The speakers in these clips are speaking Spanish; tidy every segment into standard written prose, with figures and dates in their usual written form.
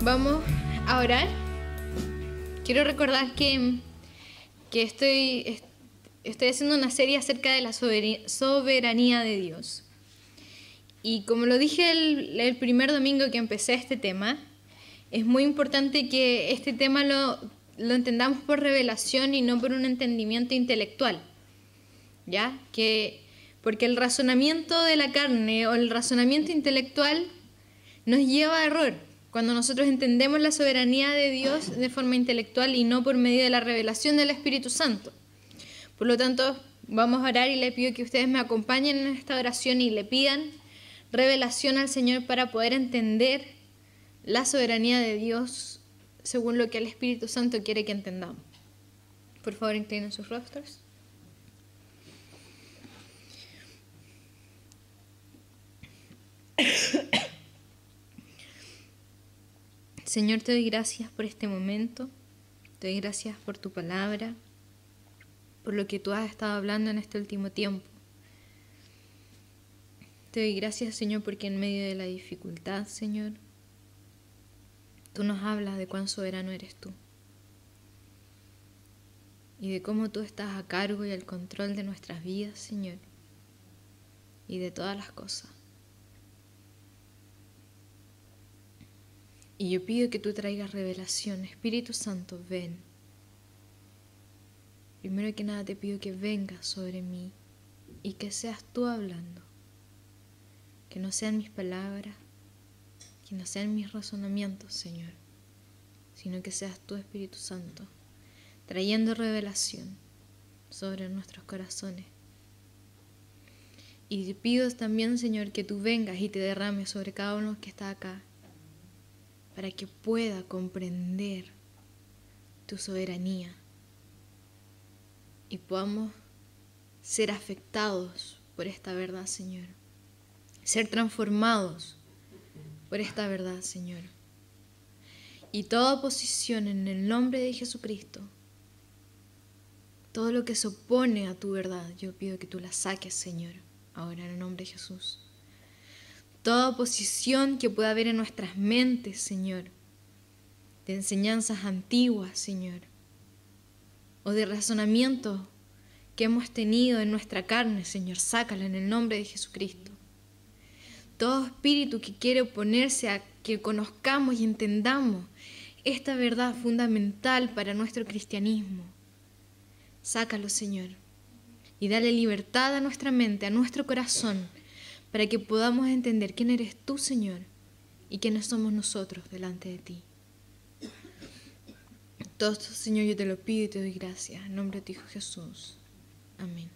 Vamos a orar. Quiero recordar que estoy haciendo una serie acerca de la soberanía de Dios. Y como lo dije el primer domingo que empecé este tema, es muy importante que este tema lo entendamos por revelación y no por un entendimiento intelectual. ¿Ya? Porque el razonamiento de la carne o el razonamiento intelectual nos lleva a error cuando nosotros entendemos la soberanía de Dios de forma intelectual y no por medio de la revelación del Espíritu Santo. Por lo tanto, vamos a orar y le pido que ustedes me acompañen en esta oración y le pidan revelación al Señor para poder entender la soberanía de Dios según lo que el Espíritu Santo quiere que entendamos. Por favor, inclinen sus rostros. Señor, te doy gracias por este momento, te doy gracias por tu palabra, por lo que tú has estado hablando en este último tiempo. Te doy gracias, Señor, porque en medio de la dificultad, Señor, tú nos hablas de cuán soberano eres tú y de cómo tú estás a cargo y al control de nuestras vidas, Señor, y de todas las cosas. Y yo pido que tú traigas revelación. Espíritu Santo, ven. Primero que nada te pido que vengas sobre mí y que seas tú hablando. Que no sean mis palabras, que no sean mis razonamientos, Señor, sino que seas tú, Espíritu Santo, trayendo revelación sobre nuestros corazones. Y te pido también, Señor, que tú vengas y te derrames sobre cada uno que está acá, para que pueda comprender tu soberanía y podamos ser afectados por esta verdad, Señor. Ser transformados por esta verdad, Señor. Y toda oposición en el nombre de Jesucristo, todo lo que se opone a tu verdad, yo pido que tú la saques, Señor, ahora en el nombre de Jesús. Toda oposición que pueda haber en nuestras mentes, Señor, de enseñanzas antiguas, Señor, o de razonamientos que hemos tenido en nuestra carne, Señor, sácala en el nombre de Jesucristo. Todo espíritu que quiere oponerse a que conozcamos y entendamos esta verdad fundamental para nuestro cristianismo, sácalo, Señor, y dale libertad a nuestra mente, a nuestro corazón, para que podamos entender quién eres tú, Señor, y quiénes somos nosotros delante de ti. Todo esto, Señor, yo te lo pido y te doy gracias. En nombre de tu Hijo Jesús. Amén.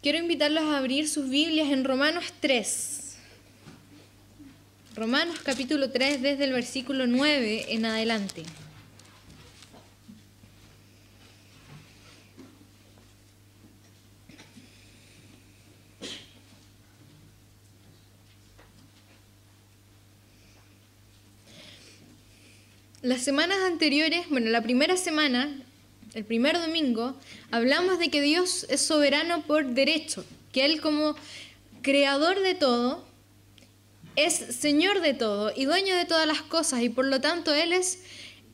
Quiero invitarlos a abrir sus Biblias en Romanos 3. Romanos capítulo 3, desde el versículo 9 en adelante. Las semanas anteriores, la primera semana, el primer domingo, hablamos de que Dios es soberano por derecho, que Él como creador de todo, es Señor de todo y dueño de todas las cosas, y por lo tanto Él es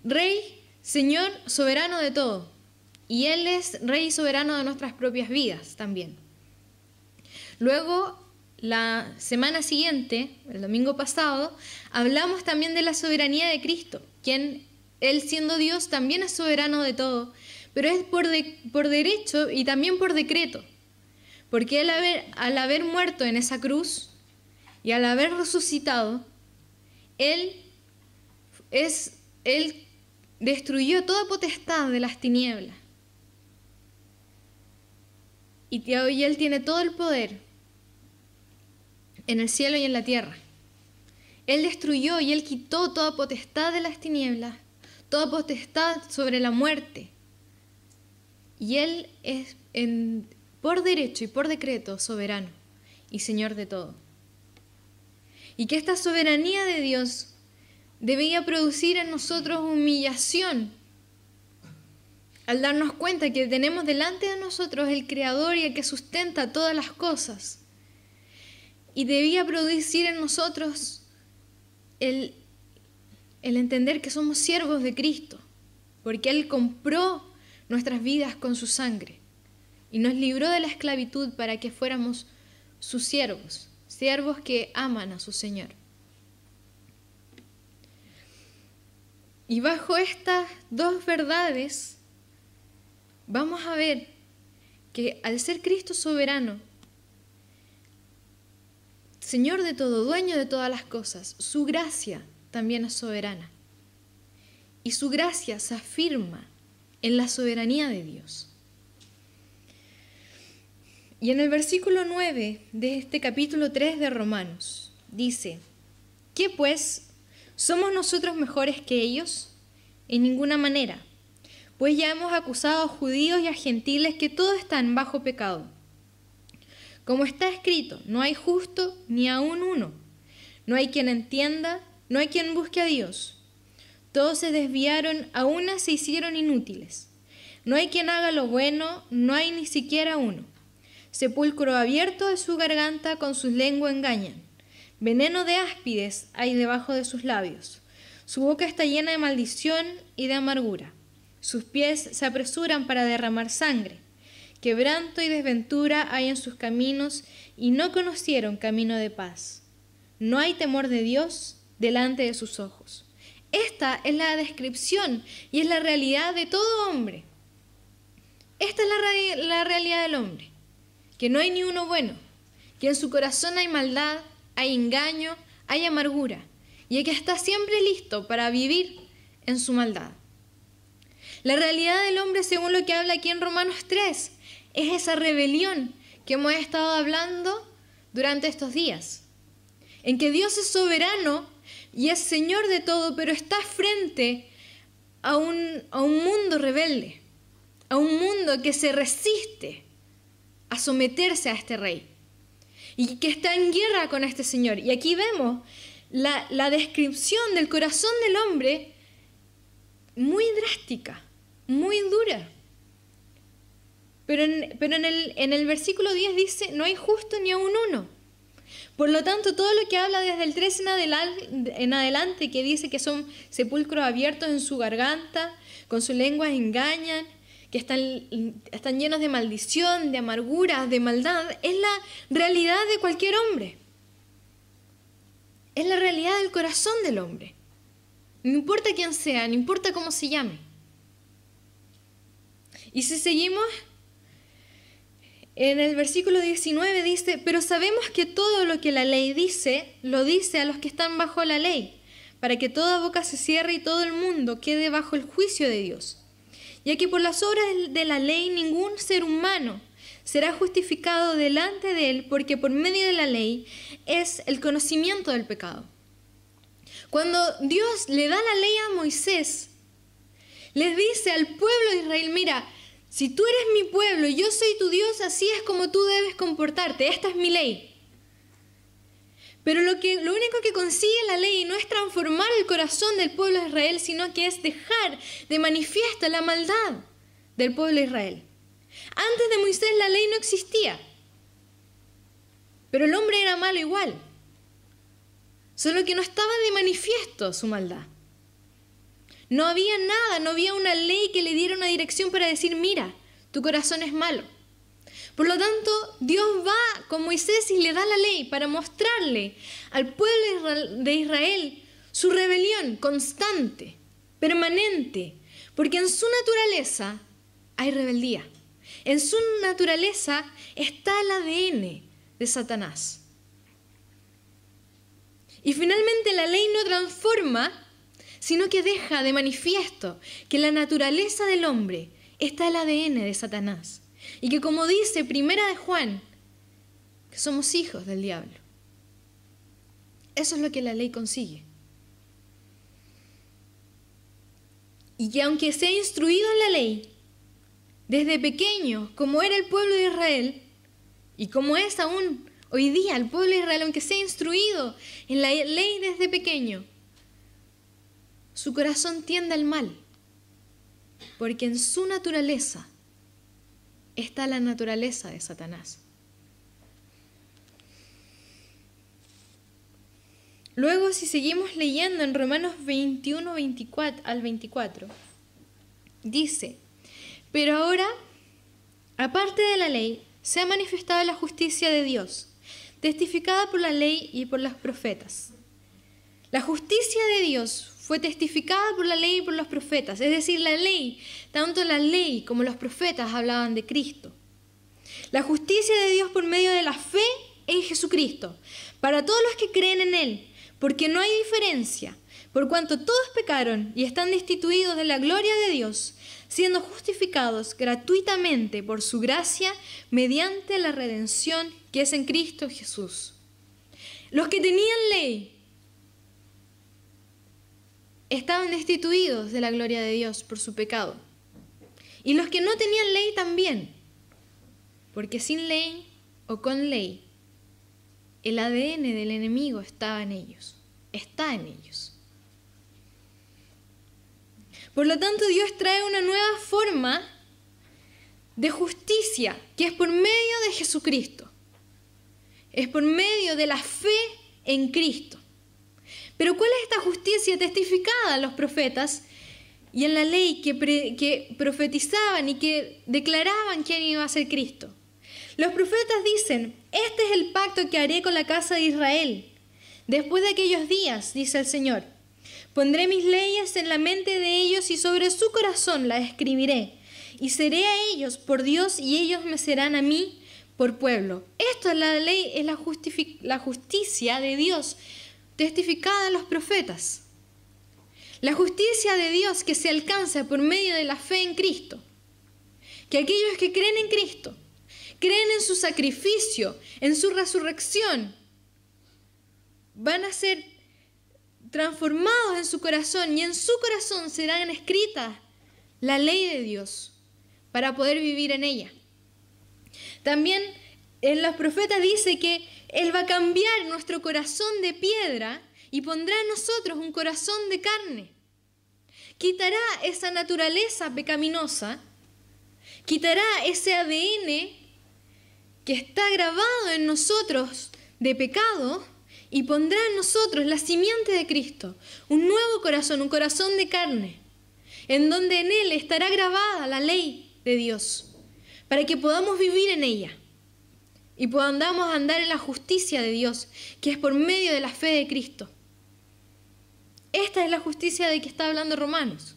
Rey, Señor, soberano de todo. Y Él es Rey y soberano de nuestras propias vidas también. Luego, la semana siguiente, el domingo pasado, hablamos también de la soberanía de Cristo, quien Él siendo Dios también es soberano de todo, pero es por derecho y también por decreto, porque Él al haber muerto en esa cruz y al haber resucitado, Él destruyó toda potestad de las tinieblas, y hoy Él tiene todo el poder en el cielo y en la tierra. Él destruyó y Él quitó toda potestad de las tinieblas, toda potestad sobre la muerte. Y Él es por derecho y por decreto soberano y Señor de todo. Y que esta soberanía de Dios debía producir en nosotros humillación al darnos cuenta que tenemos delante de nosotros el Creador y el que sustenta todas las cosas. Y debía producir en nosotros el entender que somos siervos de Cristo, porque Él compró nuestras vidas con su sangre y nos libró de la esclavitud para que fuéramos sus siervos, siervos que aman a su Señor. Y bajo estas dos verdades vamos a ver que al ser Cristo soberano, Señor de todo, dueño de todas las cosas, su gracia también es soberana. Y su gracia se afirma en la soberanía de Dios. Y en el versículo 9 de este capítulo 3 de Romanos dice: ¿qué pues? ¿Somos nosotros mejores que ellos? En ninguna manera, pues ya hemos acusado a judíos y a gentiles que todos están bajo pecado. Como está escrito, no hay justo ni aun uno, no hay quien entienda, no hay quien busque a Dios. Todos se desviaron, a una se hicieron inútiles. No hay quien haga lo bueno, no hay ni siquiera uno. Sepulcro abierto de su garganta, con sus lenguas engañan. Veneno de áspides hay debajo de sus labios. Su boca está llena de maldición y de amargura. Sus pies se apresuran para derramar sangre. Quebranto y desventura hay en sus caminos, y no conocieron camino de paz. No hay temor de Dios delante de sus ojos. Esta es la descripción y es la realidad de todo hombre. Esta es la realidad del hombre, que no hay ni uno bueno, que en su corazón hay maldad, hay engaño, hay amargura, y que está siempre listo para vivir en su maldad. La realidad del hombre, según lo que habla aquí en Romanos 3, es esa rebelión que hemos estado hablando durante estos días, en que Dios es soberano y es Señor de todo, pero está frente a un mundo rebelde, a un mundo que se resiste a someterse a este rey y que está en guerra con este Señor. Y aquí vemos la descripción del corazón del hombre muy drástica, muy dura. Pero en el versículo 10 dice: no hay justo ni aun uno. Por lo tanto, todo lo que habla desde el 3 en adelante, que dice que son sepulcros abiertos en su garganta, con su lengua engañan, que están llenos de maldición, de amargura, de maldad, es la realidad de cualquier hombre. Es la realidad del corazón del hombre. No importa quién sea, no importa cómo se llame. Y si seguimos, en el versículo 19 dice: pero sabemos que todo lo que la ley dice, lo dice a los que están bajo la ley, para que toda boca se cierre y todo el mundo quede bajo el juicio de Dios. Ya que por las obras de la ley ningún ser humano será justificado delante de él, porque por medio de la ley es el conocimiento del pecado. Cuando Dios le da la ley a Moisés, les dice al pueblo de Israel: mira, si tú eres mi pueblo y yo soy tu Dios, así es como tú debes comportarte, esta es mi ley. Pero lo único que consigue la ley no es transformar el corazón del pueblo de Israel, sino que es dejar de manifiesto la maldad del pueblo de Israel. Antes de Moisés la ley no existía, pero el hombre era malo igual, solo que no estaba de manifiesto su maldad. No había nada, no había una ley que le diera una dirección para decir: mira, tu corazón es malo. Por lo tanto, Dios va con Moisés y le da la ley para mostrarle al pueblo de Israel su rebelión constante, permanente, porque en su naturaleza hay rebeldía. En su naturaleza está el ADN de Satanás. Y finalmente la ley no transforma, sino que deja de manifiesto que en la naturaleza del hombre está el ADN de Satanás. Y que, como dice Primera de Juan, que somos hijos del diablo. Eso es lo que la ley consigue. Y que aunque sea instruido en la ley, desde pequeño, como era el pueblo de Israel, y como es aún hoy día el pueblo de Israel, aunque sea instruido en la ley desde pequeño, su corazón tiende al mal, porque en su naturaleza está la naturaleza de Satanás. Luego, si seguimos leyendo en Romanos 21, 24 al 24, dice: pero ahora, aparte de la ley, se ha manifestado la justicia de Dios, testificada por la ley y por los profetas. La justicia de Dios fue testificada por la ley y por los profetas, es decir, la ley, tanto la ley como los profetas hablaban de Cristo. La justicia de Dios por medio de la fe en Jesucristo, para todos los que creen en Él, porque no hay diferencia, por cuanto todos pecaron y están destituidos de la gloria de Dios, siendo justificados gratuitamente por su gracia mediante la redención que es en Cristo Jesús. Los que tenían ley estaban destituidos de la gloria de Dios por su pecado. Y los que no tenían ley también, porque sin ley o con ley, el ADN del enemigo estaba en ellos, está en ellos. Por lo tanto, Dios trae una nueva forma de justicia, que es por medio de Jesucristo. Es por medio de la fe en Cristo. Pero ¿cuál es esta justicia testificada en los profetas y en la ley que profetizaban y que declaraban quién iba a ser Cristo? Los profetas dicen: este es el pacto que haré con la casa de Israel. Después de aquellos días, dice el Señor, pondré mis leyes en la mente de ellos y sobre su corazón las escribiré. Y seré a ellos por Dios y ellos me serán a mí por pueblo. Esto es la ley, es la justicia de Dios testificada en los profetas. La justicia de Dios que se alcanza por medio de la fe en Cristo. Que aquellos que creen en Cristo, creen en su sacrificio, en su resurrección, van a ser transformados en su corazón y en su corazón serán escritas la ley de Dios para poder vivir en ella. También en los profetas dice que Él va a cambiar nuestro corazón de piedra y pondrá en nosotros un corazón de carne. Quitará esa naturaleza pecaminosa, quitará ese ADN que está grabado en nosotros de pecado y pondrá en nosotros la simiente de Cristo, un nuevo corazón, un corazón de carne, en donde en Él estará grabada la ley de Dios, para que podamos vivir en ella y podamos andar en la justicia de Dios, que es por medio de la fe de Cristo. Esta es la justicia de que está hablando Romanos,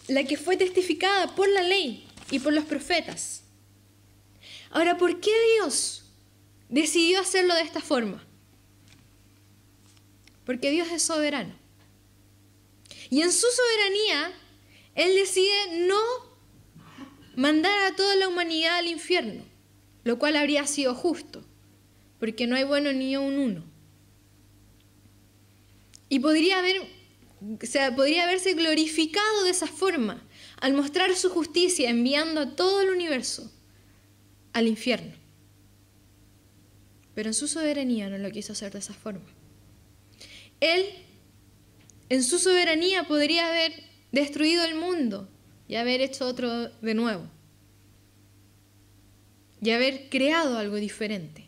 la que fue testificada por la ley y por los profetas. Ahora, ¿por qué Dios decidió hacerlo de esta forma? Porque Dios es soberano. Y en su soberanía, Él decide no mandar a toda la humanidad al infierno, lo cual habría sido justo, porque no hay bueno ni un uno. Y podría haberse glorificado de esa forma, al mostrar su justicia, enviando a todo el universo al infierno. Pero en su soberanía no lo quiso hacer de esa forma. Él, en su soberanía, podría haber destruido el mundo y haber hecho otro de nuevo. Y haber creado algo diferente.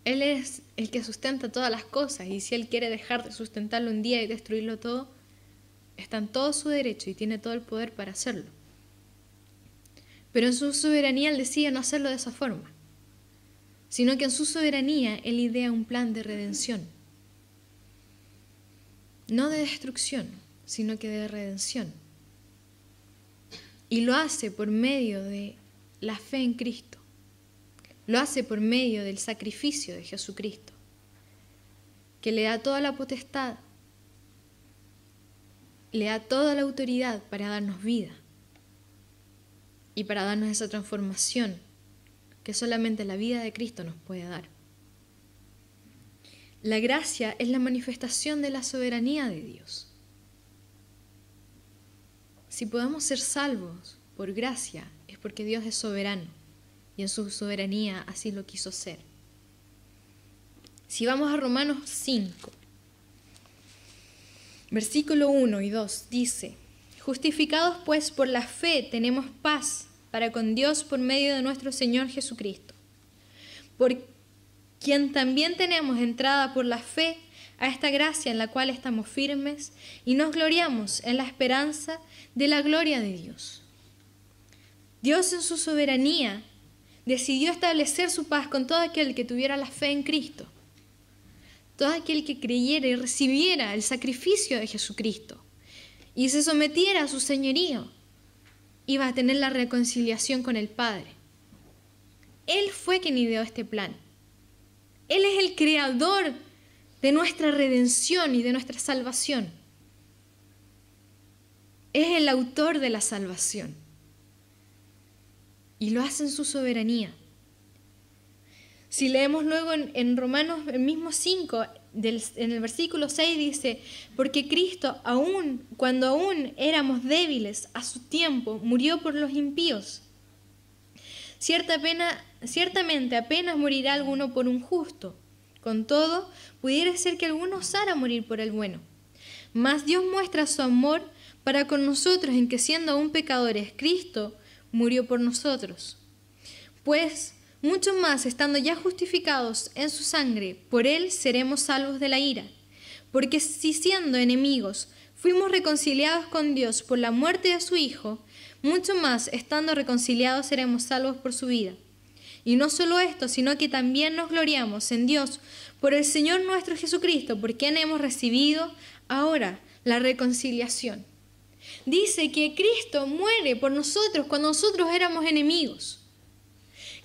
Él es el que sustenta todas las cosas, y si Él quiere dejar de sustentarlo un día y destruirlo todo, está en todo su derecho y tiene todo el poder para hacerlo. Pero en su soberanía Él decide no hacerlo de esa forma, sino que en su soberanía Él idea un plan de redención. No de destrucción, sino que de redención. Y lo hace por medio de la fe en Cristo. Lo hace por medio del sacrificio de Jesucristo, que le da toda la potestad, le da toda la autoridad para darnos vida y para darnos esa transformación que solamente la vida de Cristo nos puede dar. La gracia es la manifestación de la soberanía de Dios. Si podemos ser salvos por gracia, es porque Dios es soberano y en su soberanía así lo quiso ser. Si vamos a Romanos 5, versículo 1 y 2, dice: justificados pues por la fe tenemos paz para con Dios por medio de nuestro Señor Jesucristo, quien también tenemos entrada por la fe a esta gracia en la cual estamos firmes y nos gloriamos en la esperanza de la gloria de Dios. Dios en su soberanía decidió establecer su paz con todo aquel que tuviera la fe en Cristo, todo aquel que creyera y recibiera el sacrificio de Jesucristo y se sometiera a su señorío, iba a tener la reconciliación con el Padre. Él fue quien ideó este plan. Él es el creador de nuestra redención y de nuestra salvación. Es el autor de la salvación. Y lo hace en su soberanía. Si leemos luego en Romanos, el mismo 5, en el versículo 6 dice, porque Cristo, cuando aún éramos débiles, a su tiempo murió por los impíos. Ciertamente apenas morirá alguno por un justo. Con todo, pudiera ser que alguno osara morir por el bueno. Mas Dios muestra su amor para con nosotros en que siendo aún pecadores, Cristo murió por nosotros. Pues, mucho más, estando ya justificados en su sangre, por él seremos salvos de la ira. Porque si siendo enemigos fuimos reconciliados con Dios por la muerte de su Hijo, mucho más, estando reconciliados, seremos salvos por su vida. Y no solo esto, sino que también nos gloriamos en Dios por el Señor nuestro Jesucristo, por quien hemos recibido ahora la reconciliación. Dice que Cristo muere por nosotros cuando nosotros éramos enemigos.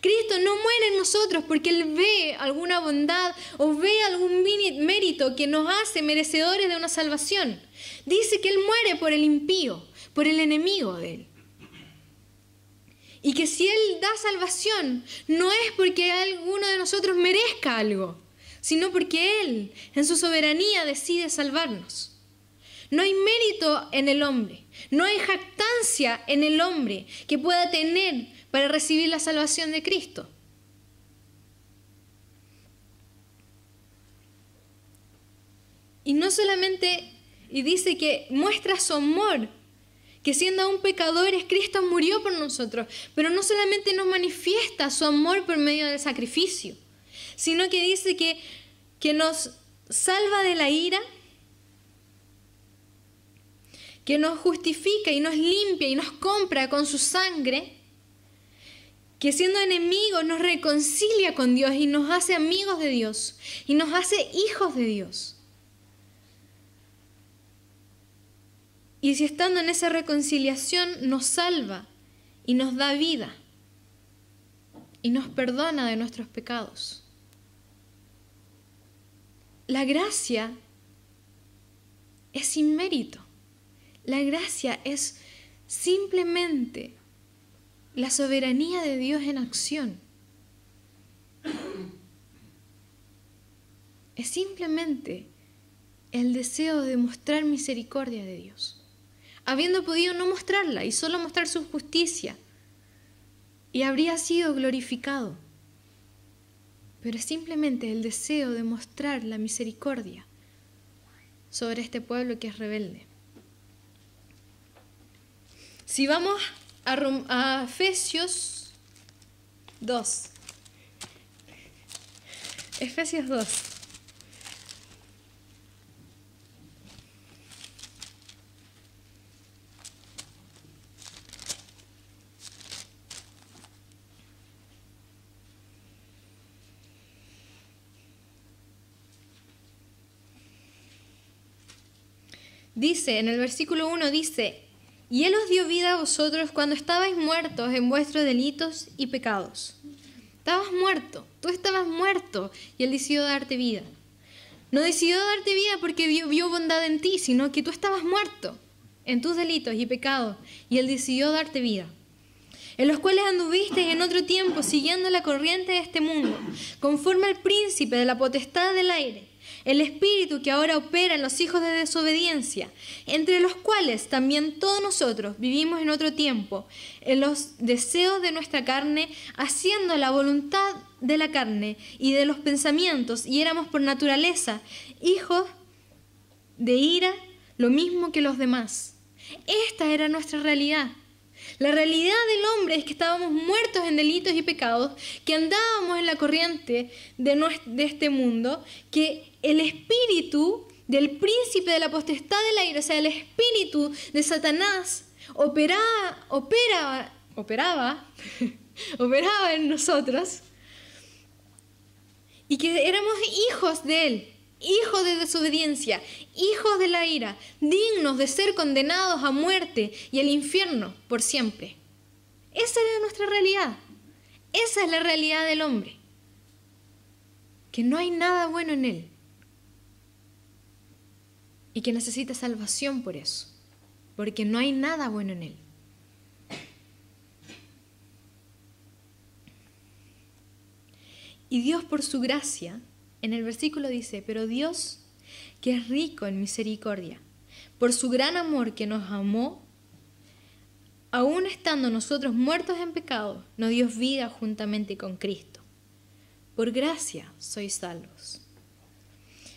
Cristo no muere en nosotros porque Él ve alguna bondad o ve algún mérito que nos hace merecedores de una salvación. Dice que Él muere por el impío, por el enemigo de Él. Y que si Él da salvación, no es porque alguno de nosotros merezca algo, sino porque Él, en su soberanía, decide salvarnos. No hay mérito en el hombre, no hay jactancia en el hombre que pueda tener para recibir la salvación de Cristo. Y no solamente, y dice que muestra su amor, que siendo aún pecadores, Cristo murió por nosotros, pero no solamente nos manifiesta su amor por medio del sacrificio, sino que dice que nos salva de la ira, que nos justifica y nos limpia y nos compra con su sangre, que siendo enemigos nos reconcilia con Dios y nos hace amigos de Dios y nos hace hijos de Dios. Y si estando en esa reconciliación nos salva y nos da vida y nos perdona de nuestros pecados. La gracia es sin mérito. La gracia es simplemente la soberanía de Dios en acción. Es simplemente el deseo de mostrar misericordia de Dios, habiendo podido no mostrarla y solo mostrar su justicia, y habría sido glorificado. Pero es simplemente el deseo de mostrar la misericordia sobre este pueblo que es rebelde. Si vamos a Efesios 2. Efesios 2. Dice, en el versículo 1 dice, y Él os dio vida a vosotros cuando estabais muertos en vuestros delitos y pecados. Estabas muerto, tú estabas muerto y Él decidió darte vida. No decidió darte vida porque vio bondad en ti, sino que tú estabas muerto en tus delitos y pecados y Él decidió darte vida. En los cuales anduvisteis en otro tiempo siguiendo la corriente de este mundo, conforme al príncipe de la potestad del aire, el espíritu que ahora opera en los hijos de desobediencia, entre los cuales también todos nosotros vivimos en otro tiempo, en los deseos de nuestra carne, haciendo la voluntad de la carne y de los pensamientos, y éramos por naturaleza hijos de ira, lo mismo que los demás. Esta era nuestra realidad. La realidad del hombre es que estábamos muertos en delitos y pecados, que andábamos en la corriente de este mundo, que el espíritu del príncipe de la potestad del aire, o sea, el espíritu de Satanás, operaba en nosotros, y que éramos hijos de él, hijos de desobediencia, hijos de la ira, dignos de ser condenados a muerte y al infierno por siempre. Esa era nuestra realidad. Esa es la realidad del hombre. Que no hay nada bueno en él. Y que necesita salvación por eso. Porque no hay nada bueno en él. Y Dios, por su gracia, en el versículo dice, pero Dios, que es rico en misericordia, por su gran amor que nos amó, aun estando nosotros muertos en pecado, nos dio vida juntamente con Cristo. Por gracia sois salvos.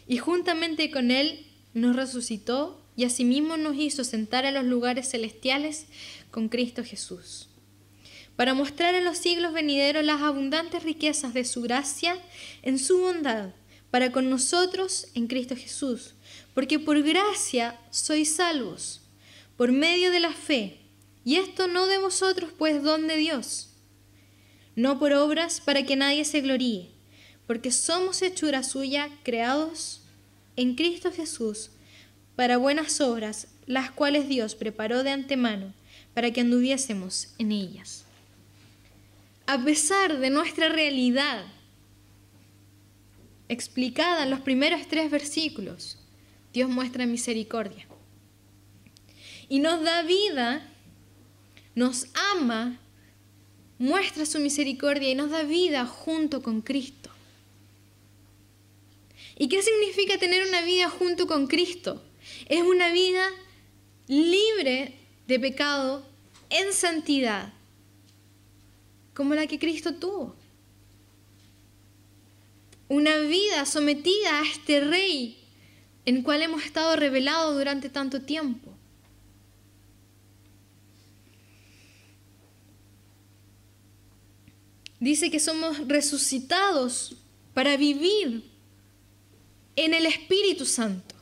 Y juntamente con Él nos resucitó y asimismo nos hizo sentar en los lugares celestiales con Cristo Jesús, para mostrar en los siglos venideros las abundantes riquezas de su gracia en su bondad, para con nosotros en Cristo Jesús, porque por gracia sois salvos, por medio de la fe, y esto no de vosotros, pues don de Dios, no por obras para que nadie se gloríe, porque somos hechura suya, creados en Cristo Jesús, para buenas obras, las cuales Dios preparó de antemano, para que anduviésemos en ellas. A pesar de nuestra realidad, explicada en los primeros 3 versículos, Dios muestra misericordia. Y nos da vida, nos ama, muestra su misericordia y nos da vida junto con Cristo. ¿Y qué significa tener una vida junto con Cristo? Es una vida libre de pecado, en santidad, como la que Cristo tuvo. Una vida sometida a este Rey en cual hemos estado revelados durante tanto tiempo. Dice que somos resucitados para vivir en el Espíritu Santo.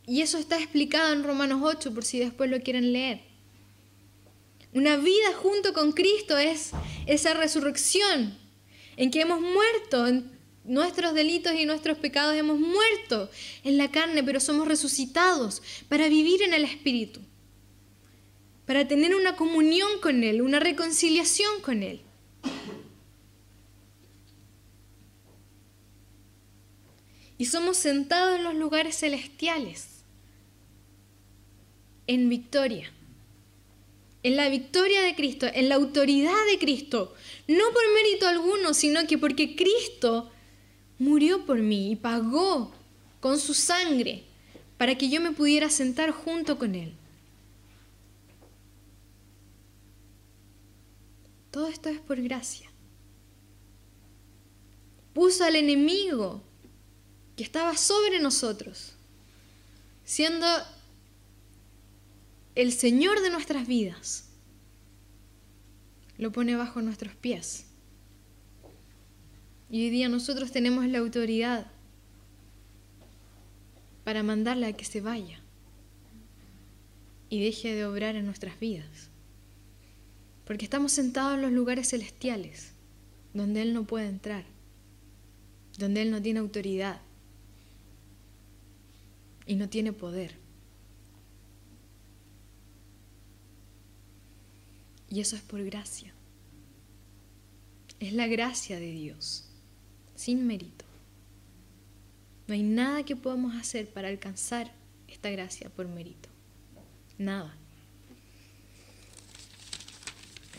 Y eso está explicado en Romanos 8, por si después lo quieren leer. Una vida junto con Cristo es esa resurrección en que hemos muerto en nuestros delitos y nuestros pecados, hemos muerto en la carne, pero somos resucitados para vivir en el Espíritu, para tener una comunión con Él, una reconciliación con Él. Y somos sentados en los lugares celestiales, en victoria. En la victoria de Cristo, en la autoridad de Cristo, no por mérito alguno, sino que porque Cristo murió por mí y pagó con su sangre para que yo me pudiera sentar junto con Él. Todo esto es por gracia. Puso al enemigo que estaba sobre nosotros, siendo el Señor de nuestras vidas, lo pone bajo nuestros pies. Y hoy día nosotros tenemos la autoridad para mandarle a que se vaya y deje de obrar en nuestras vidas. Porque estamos sentados en los lugares celestiales, donde Él no puede entrar, donde Él no tiene autoridad y no tiene poder. Y eso es por gracia. Es la gracia de Dios, sin mérito. No hay nada que podamos hacer para alcanzar esta gracia por mérito. Nada.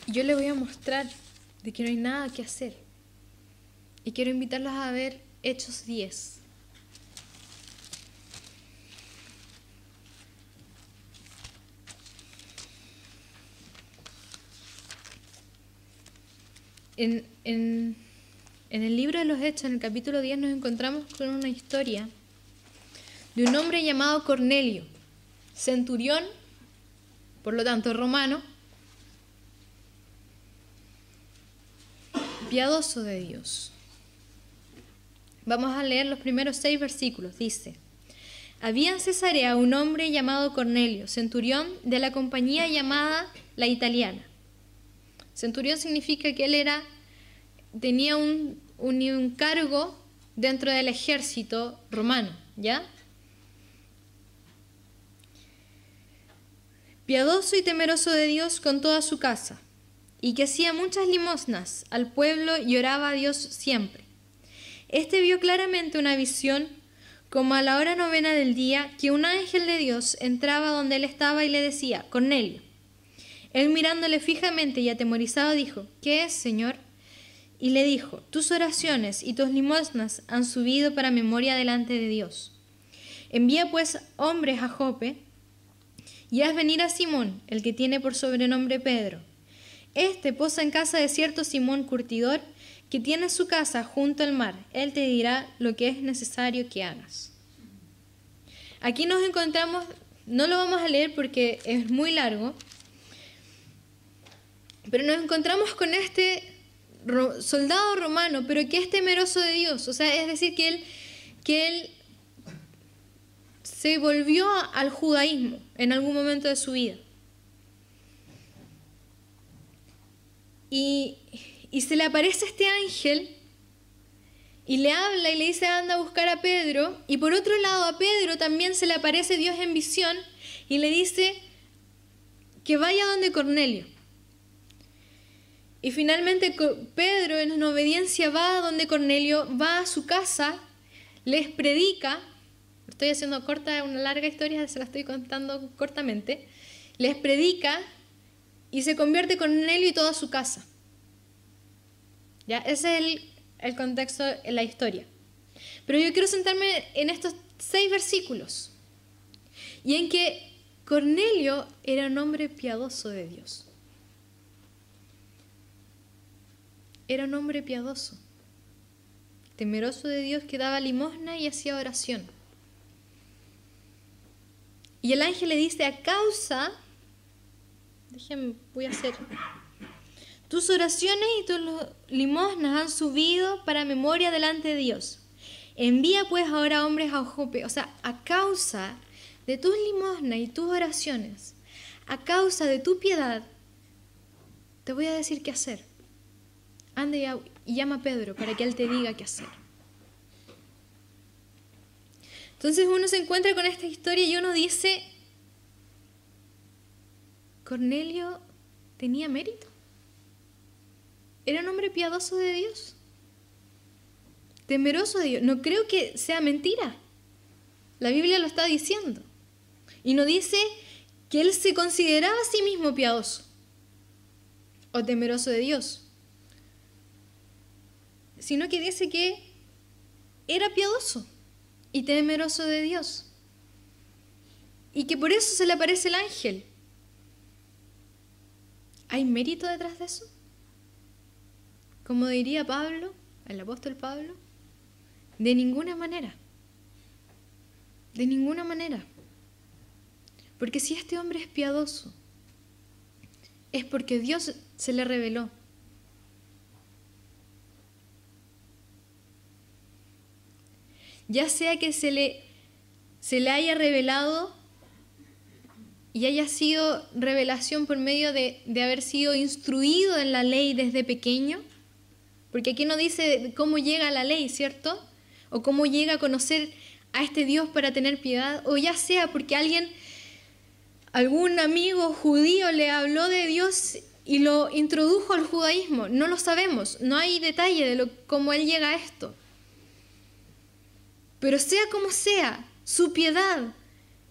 Y yo les voy a mostrar de que no hay nada que hacer. Y quiero invitarlos a ver Hechos 10. En el libro de los Hechos, en el capítulo 10, nos encontramos con una historia de un hombre llamado Cornelio, centurión por lo tanto romano, piadoso de Dios. Vamos a leer los primeros 6 versículos. Dice: había en Cesarea un hombre llamado Cornelio, centurión de la compañía llamada la Italiana. Centurión significa que él tenía un cargo dentro del ejército romano, ¿ya? Piadoso y temeroso de Dios con toda su casa, y que hacía muchas limosnas al pueblo y oraba a Dios siempre. Este vio claramente una visión, como a la hora 9 del día, que un ángel de Dios entraba donde él estaba y le decía: Cornelio. Él, mirándole fijamente y atemorizado, dijo: ¿qué es, Señor? Y le dijo: tus oraciones y tus limosnas han subido para memoria delante de Dios. Envía pues hombres a Jope y haz venir a Simón, el que tiene por sobrenombre Pedro. Este posa en casa de cierto Simón curtidor, que tiene su casa junto al mar. Él te dirá lo que es necesario que hagas. Aquí nos encontramos, no lo vamos a leer porque es muy largo, pero nos encontramos con este soldado romano, pero que es temeroso de Dios. O sea, es decir, que él se volvió al judaísmo en algún momento de su vida. Y se le aparece este ángel y le habla y le dice: anda a buscar a Pedro. Y por otro lado, a Pedro también se le aparece Dios en visión y le dice que vaya donde Cornelio. Y finalmente Pedro, en obediencia, va a donde Cornelio, va a su casa, les predica. Estoy haciendo corta, una larga historia, se la estoy contando cortamente. Les predica y se convierte Cornelio y toda su casa. ¿Ya? Ese es el contexto en la historia. Pero yo quiero centrarme en estos 6 versículos y en que Cornelio era un hombre piadoso de Dios. Era un hombre piadoso, temeroso de Dios, que daba limosna y hacía oración. Y el ángel le dice: a causa, voy a hacer, tus oraciones y tus limosnas han subido para memoria delante de Dios. Envía pues ahora hombres a Jope. O sea, a causa de tus limosnas y tus oraciones, a causa de tu piedad, te voy a decir qué hacer. Anda y llama a Pedro para que él te diga qué hacer. Entonces uno se encuentra con esta historia y uno dice: Cornelio tenía mérito. Era un hombre piadoso de Dios, temeroso de Dios. No creo que sea mentira. La Biblia lo está diciendo. Y no dice que él se consideraba a sí mismo piadoso o temeroso de Dios, sino que dice que era piadoso y temeroso de Dios. Y que por eso se le aparece el ángel. ¿Hay mérito detrás de eso? Como diría Pablo, el apóstol Pablo, de ninguna manera. De ninguna manera. Porque si este hombre es piadoso, es porque Dios se le reveló. Ya sea que se le haya revelado y haya sido revelación por medio de haber sido instruido en la ley desde pequeño, porque aquí no dice cómo llega a la ley, ¿cierto? O cómo llega a conocer a este Dios para tener piedad, o ya sea porque algún amigo judío le habló de Dios y lo introdujo al judaísmo. No lo sabemos, no hay detalle de cómo él llega a esto. Pero sea como sea, su piedad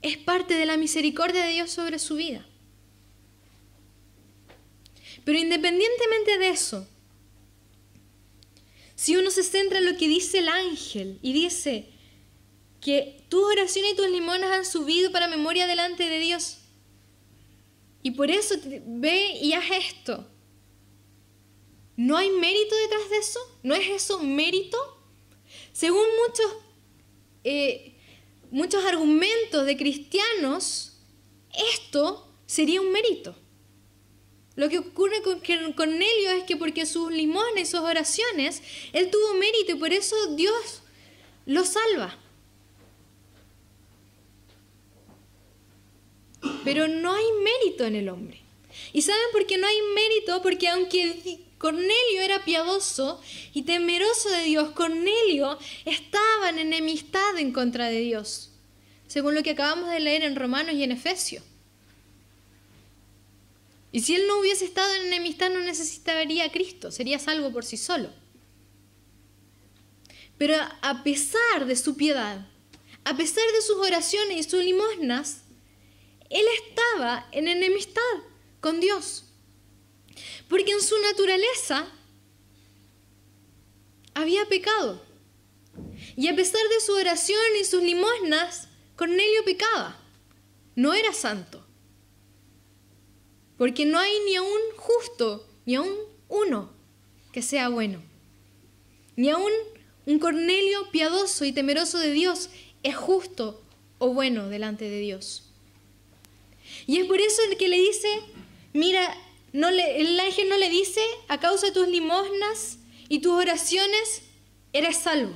es parte de la misericordia de Dios sobre su vida. Pero independientemente de eso, si uno se centra en lo que dice el ángel y dice que tus oraciones y tus limonas han subido para memoria delante de Dios, y por eso ve y haz esto, ¿no hay mérito detrás de eso? ¿No es eso mérito? Según muchos argumentos de cristianos, esto sería un mérito. Lo que ocurre con Cornelio es que porque sus limosnas y sus oraciones, él tuvo mérito y por eso Dios lo salva. Pero no hay mérito en el hombre. ¿Y saben por qué no hay mérito? Porque aunque Cornelio era piadoso y temeroso de Dios, Cornelio estaba en enemistad en contra de Dios, según lo que acabamos de leer en Romanos y en Efesios. Y si él no hubiese estado en enemistad, no necesitaría a Cristo, sería salvo por sí solo. Pero a pesar de su piedad, a pesar de sus oraciones y sus limosnas, él estaba en enemistad con Dios. Porque en su naturaleza había pecado. Y a pesar de su oración y sus limosnas, Cornelio pecaba. No era santo. Porque no hay ni aún justo, ni aún uno que sea bueno. Ni aún un Cornelio piadoso y temeroso de Dios es justo o bueno delante de Dios. Y es por eso el que le dice, mira, el ángel no le dice, a causa de tus limosnas y tus oraciones, eres salvo.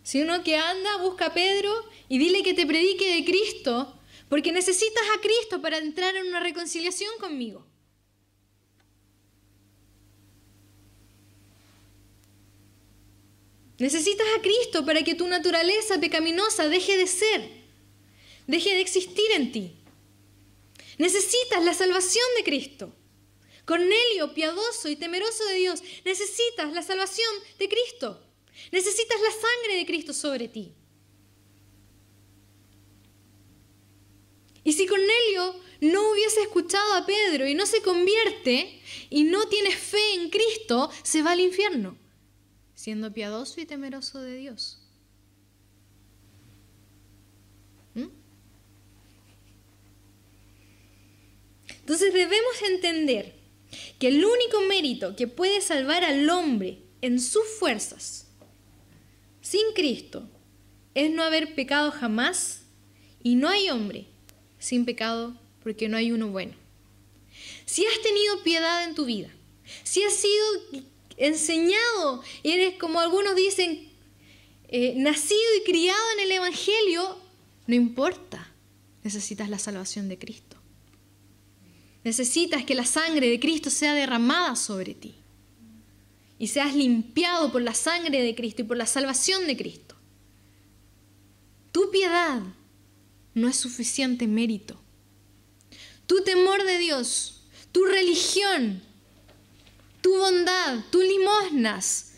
Sino que anda, busca a Pedro y dile que te predique de Cristo, porque necesitas a Cristo para entrar en una reconciliación conmigo. Necesitas a Cristo para que tu naturaleza pecaminosa deje de ser, deje de existir en ti. Necesitas la salvación de Cristo. Cornelio, piadoso y temeroso de Dios, necesitas la salvación de Cristo. Necesitas la sangre de Cristo sobre ti. Y si Cornelio no hubiese escuchado a Pedro y no se convierte y no tiene fe en Cristo, se va al infierno, siendo piadoso y temeroso de Dios. Entonces debemos entender que el único mérito que puede salvar al hombre en sus fuerzas, sin Cristo, es no haber pecado jamás, y no hay hombre sin pecado porque no hay uno bueno. Si has tenido piedad en tu vida, si has sido enseñado, eres como algunos dicen, nacido y criado en el Evangelio, no importa, necesitas la salvación de Cristo. Necesitas que la sangre de Cristo sea derramada sobre ti y seas limpiado por la sangre de Cristo y por la salvación de Cristo. Tu piedad no es suficiente mérito. Tu temor de Dios, tu religión, tu bondad, tus limosnas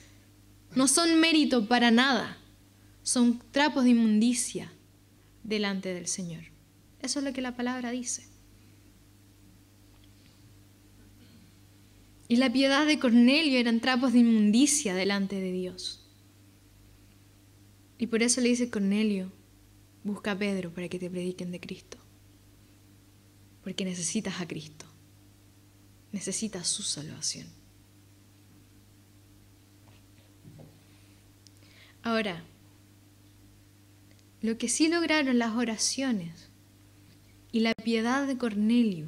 no son mérito para nada. Son trapos de inmundicia delante del Señor. Eso es lo que la palabra dice. Y la piedad de Cornelio eran trapos de inmundicia delante de Dios. Y por eso le dice Cornelio, busca a Pedro para que te prediquen de Cristo. Porque necesitas a Cristo. Necesitas su salvación. Ahora, lo que sí lograron las oraciones y la piedad de Cornelio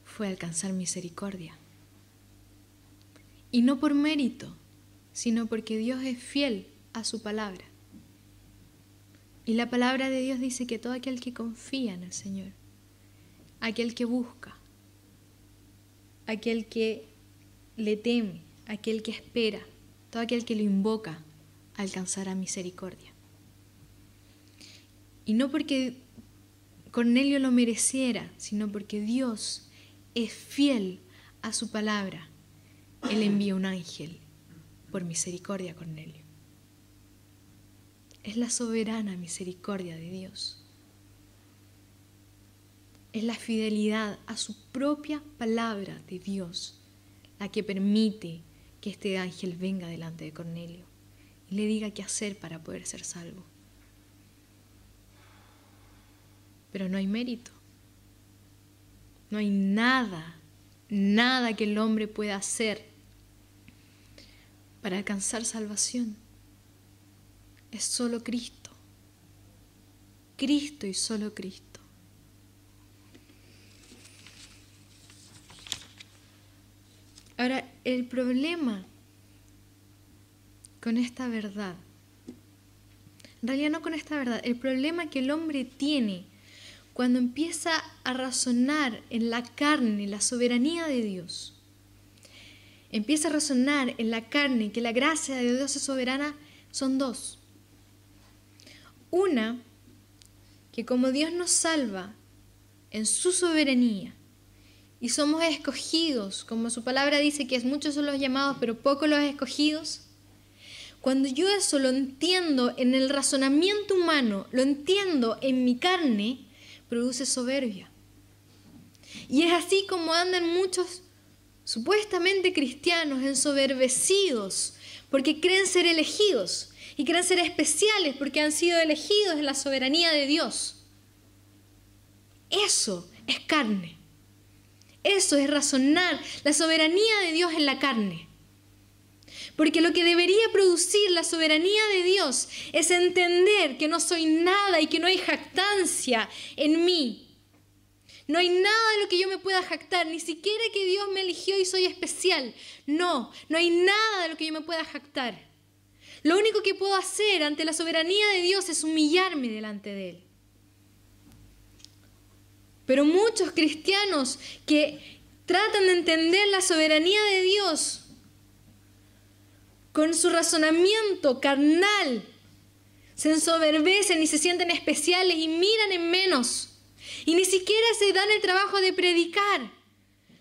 fue alcanzar misericordia. Y no por mérito, sino porque Dios es fiel a su palabra. Y la palabra de Dios dice que todo aquel que confía en el Señor, aquel que busca, aquel que le teme, aquel que espera, todo aquel que lo invoca, alcanzará misericordia. Y no porque Cornelio lo mereciera, sino porque Dios es fiel a su palabra. Él envía un ángel por misericordia a Cornelio. Es la soberana misericordia de Dios. Es la fidelidad a su propia palabra de Dios la que permite que este ángel venga delante de Cornelio y le diga qué hacer para poder ser salvo. Pero no hay mérito. No hay nada que el hombre pueda hacer para alcanzar salvación. Es solo Cristo. Cristo y solo Cristo. Ahora, el problema con esta verdad, en realidad no con esta verdad, el problema que el hombre tiene cuando empieza a razonar en la carne, la soberanía de Dios, empieza a razonar en la carne que la gracia de Dios es soberana, son dos. Una, que como Dios nos salva en su soberanía y somos escogidos, como su palabra dice que muchos son los llamados pero pocos los escogidos, cuando yo eso lo entiendo en el razonamiento humano, lo entiendo en mi carne, produce soberbia. Y es así como andan muchos supuestamente cristianos ensoberbecidos porque creen ser elegidos y creen ser especiales porque han sido elegidos en la soberanía de Dios. Eso es carne. Eso es razonar la soberanía de Dios en la carne. Porque lo que debería producir la soberanía de Dios es entender que no soy nada y que no hay jactancia en mí. No hay nada de lo que yo me pueda jactar, ni siquiera que Dios me eligió y soy especial. No hay nada de lo que yo me pueda jactar. Lo único que puedo hacer ante la soberanía de Dios es humillarme delante de Él. Pero muchos cristianos que tratan de entender la soberanía de Dios con su razonamiento carnal, se ensoberbecen y se sienten especiales y miran en menos. Y ni siquiera se dan el trabajo de predicar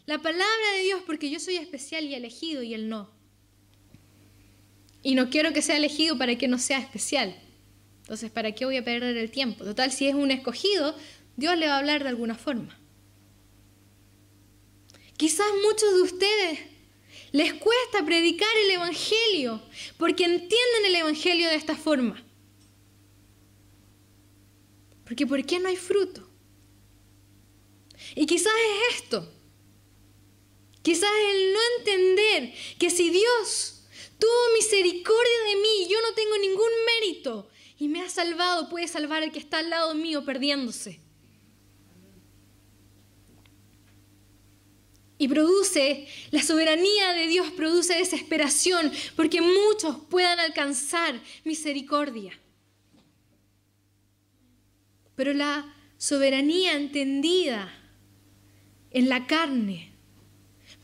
la palabra de Dios porque yo soy especial y elegido y Él no. Y no quiero que sea elegido para que no sea especial. Entonces, ¿para qué voy a perder el tiempo? Total, si es un escogido, Dios le va a hablar de alguna forma. Quizás muchos de ustedes les cuesta predicar el Evangelio porque entienden el Evangelio de esta forma. Porque ¿por qué no hay fruto? Y quizás es esto. Quizás el no entender que si Dios tuvo misericordia de mí y yo no tengo ningún mérito y me ha salvado, puede salvar al que está al lado mío perdiéndose. Y produce, la soberanía de Dios produce desesperación porque muchos puedan alcanzar misericordia. Pero la soberanía entendida en la carne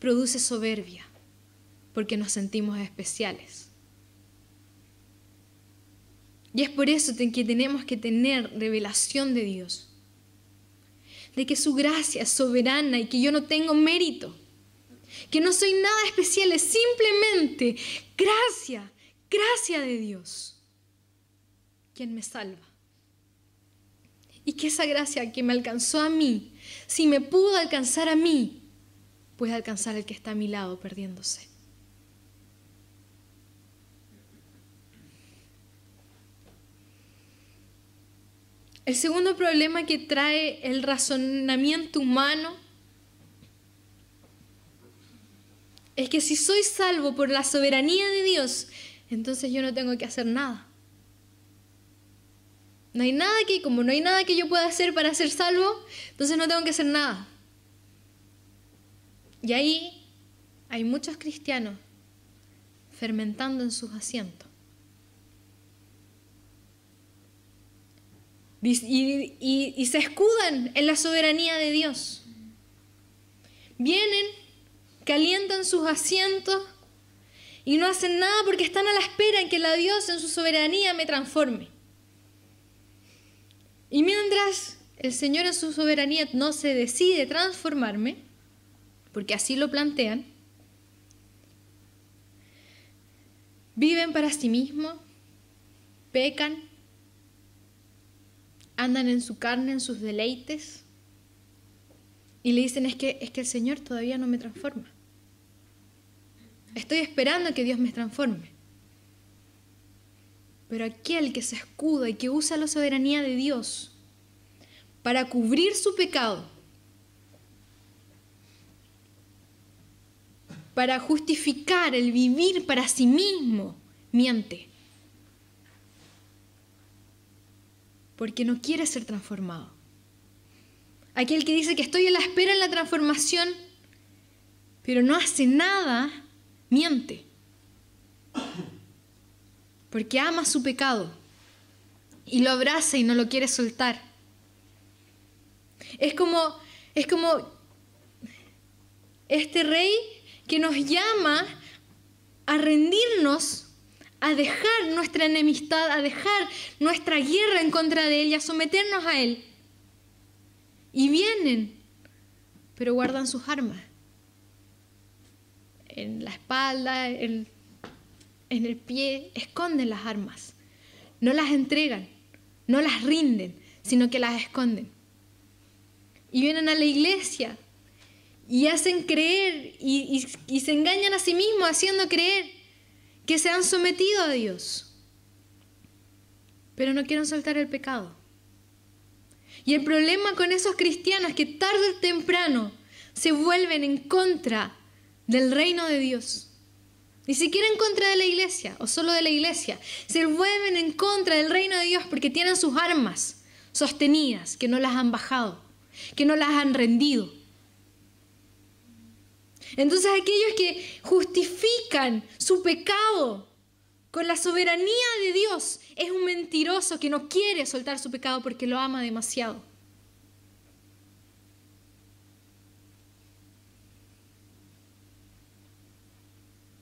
produce soberbia porque nos sentimos especiales. Y es por eso que tenemos que tener revelación de Dios. De que su gracia es soberana y que yo no tengo mérito, que no soy nada especial, es simplemente gracia de Dios, quien me salva. Y que esa gracia que me alcanzó a mí, si me pudo alcanzar a mí, puede alcanzar al que está a mi lado perdiéndose. El segundo problema que trae el razonamiento humano es que si soy salvo por la soberanía de Dios, entonces yo no tengo que hacer nada. Como no hay nada que yo pueda hacer para ser salvo, entonces no tengo que hacer nada. Y ahí hay muchos cristianos fermentando en sus asientos. Y se escudan en la soberanía de Dios. Vienen, calientan sus asientos y no hacen nada porque están a la espera en que la Dios en su soberanía me transforme. Y mientras el Señor en su soberanía no se decide transformarme, porque así lo plantean, viven para sí mismos, pecan, andan en su carne, en sus deleites, y le dicen, es que el Señor todavía no me transforma. Estoy esperando a que Dios me transforme. Pero aquel que se escuda y que usa la soberanía de Dios para cubrir su pecado, para justificar el vivir para sí mismo, miente. Porque no quiere ser transformado. Aquel que dice que estoy a la espera en la transformación, pero no hace nada, miente. Porque ama su pecado y lo abraza y no lo quiere soltar. Es como este rey que nos llama a rendirnos, a dejar nuestra enemistad, a dejar nuestra guerra en contra de él y a someternos a él. Y vienen, pero guardan sus armas. En la espalda, en el pie, esconden las armas. No las entregan, no las rinden, sino que las esconden. Y vienen a la iglesia y hacen creer y se engañan a sí mismos haciendo creer que se han sometido a Dios. Pero no quieren soltar el pecado. Y el problema con esos cristianos es que tarde o temprano se vuelven en contra del reino de Dios. Ni siquiera en contra de la iglesia o solo de la iglesia. Se vuelven en contra del reino de Dios porque tienen sus armas sostenidas, que no las han bajado, que no las han rendido. Entonces aquellos que justifican su pecado con la soberanía de Dios es un mentiroso que no quiere soltar su pecado porque lo ama demasiado.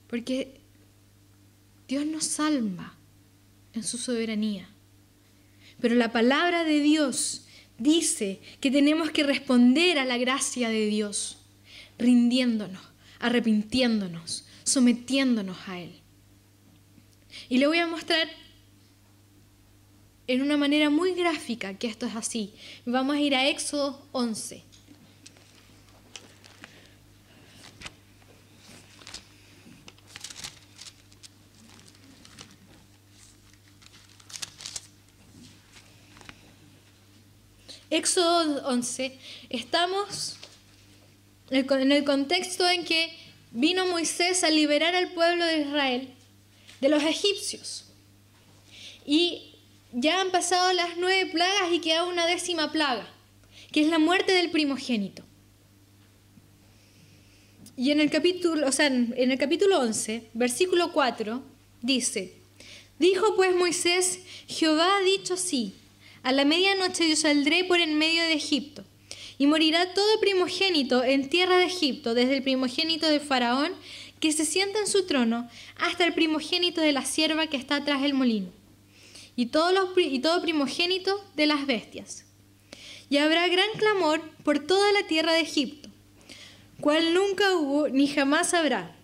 Porque Dios nos salva en su soberanía. Pero la palabra de Dios dice que tenemos que responder a la gracia de Dios, rindiéndonos, arrepintiéndonos, sometiéndonos a Él. Y le voy a mostrar en una manera muy gráfica que esto es así. Vamos a ir a Éxodo 11. Éxodo 11, estamos en el contexto en que vino Moisés a liberar al pueblo de Israel de los egipcios. Y ya han pasado las 9 plagas y queda una 10ª plaga, que es la muerte del primogénito. Y en el capítulo 11, versículo 4, dice: Dijo pues Moisés, Jehová ha dicho así: a la medianoche yo saldré por en medio de Egipto, y morirá todo primogénito en tierra de Egipto, desde el primogénito de Faraón, que se sienta en su trono, hasta el primogénito de la sierva que está tras el molino, y todo primogénito de las bestias. Y habrá gran clamor por toda la tierra de Egipto, cual nunca hubo ni jamás habrá.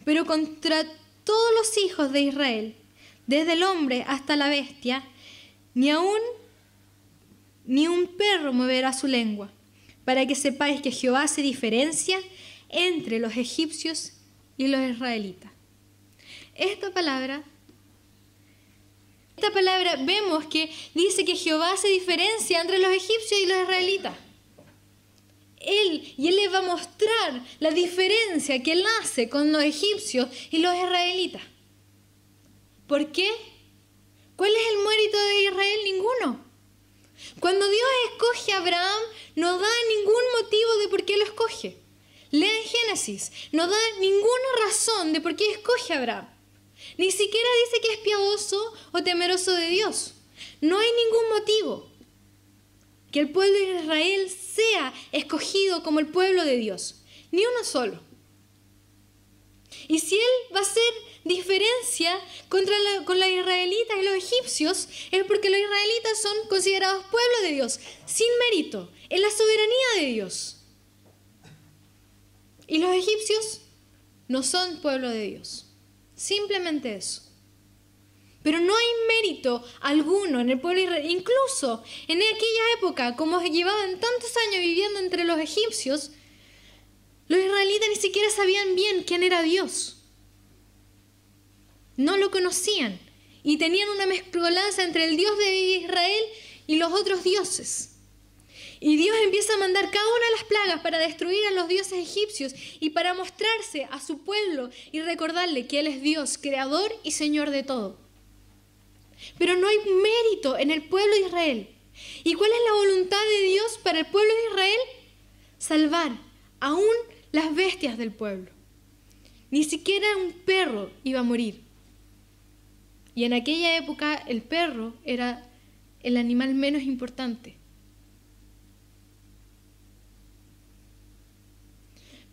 Pero contra todos los hijos de Israel, desde el hombre hasta la bestia, ni un perro moverá su lengua, para que sepáis que Jehová hace diferencia entre los egipcios y los israelitas. Esta palabra vemos que dice que Jehová hace diferencia entre los egipcios y los israelitas. Él les va a mostrar la diferencia que Él hace con los egipcios y los israelitas. ¿Por qué? ¿Cuál es el mérito de Israel? Ninguno. Cuando Dios escoge a Abraham, no da ningún motivo de por qué lo escoge. Lean Génesis, no da ninguna razón de por qué escoge a Abraham. Ni siquiera dice que es piadoso o temeroso de Dios. No hay ningún motivo que el pueblo de Israel sea escogido como el pueblo de Dios. Ni uno solo. Y si Él va a hacer diferencia con los israelitas y los egipcios, es porque los israelitas son considerados pueblo de Dios, sin mérito, en la soberanía de Dios. Y los egipcios no son pueblo de Dios. Simplemente eso. Pero no hay mérito alguno en el pueblo israelí. Incluso en aquella época, como llevaban tantos años viviendo entre los egipcios, los israelitas ni siquiera sabían bien quién era Dios. No lo conocían y tenían una mezcolanza entre el Dios de Israel y los otros dioses. Y Dios empieza a mandar cada una de las plagas para destruir a los dioses egipcios y para mostrarse a su pueblo y recordarle que Él es Dios, creador y Señor de todo. Pero no hay mérito en el pueblo de Israel. ¿Y cuál es la voluntad de Dios para el pueblo de Israel? salvar aún las bestias del pueblo. Ni siquiera un perro iba a morir. Y en aquella época el perro era el animal menos importante.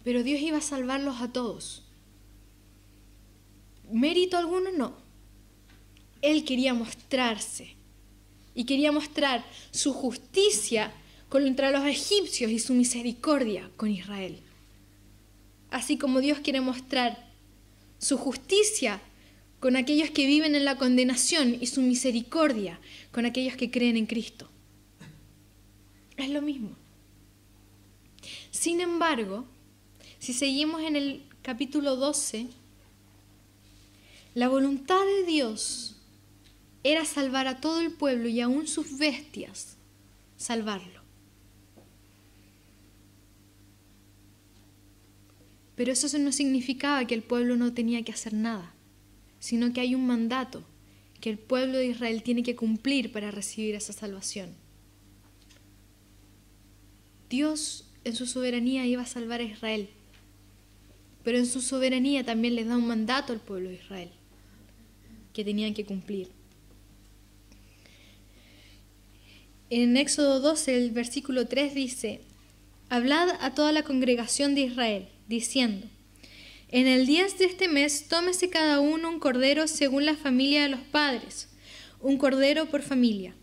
Pero Dios iba a salvarlos a todos. ¿Mérito alguno? No. Él quería mostrarse. Y quería mostrar su justicia contra los egipcios y su misericordia con Israel. Así como Dios quiere mostrar su justicia con aquellos que viven en la condenación y su misericordia con aquellos que creen en Cristo. Es lo mismo. Sin embargo, si seguimos en el capítulo 12, la voluntad de Dios era salvar a todo el pueblo y aún sus bestias, salvarlo. Pero eso no significaba que el pueblo no tenía que hacer nada, sino que hay un mandato que el pueblo de Israel tiene que cumplir para recibir esa salvación. Dios en su soberanía iba a salvar a Israel, pero en su soberanía también les da un mandato al pueblo de Israel que tenían que cumplir. En Éxodo 12, el versículo 3 dice: «Hablad a toda la congregación de Israel, diciendo: en el 10 de este mes tómese cada uno un cordero según la familia de los padres, un cordero por familia.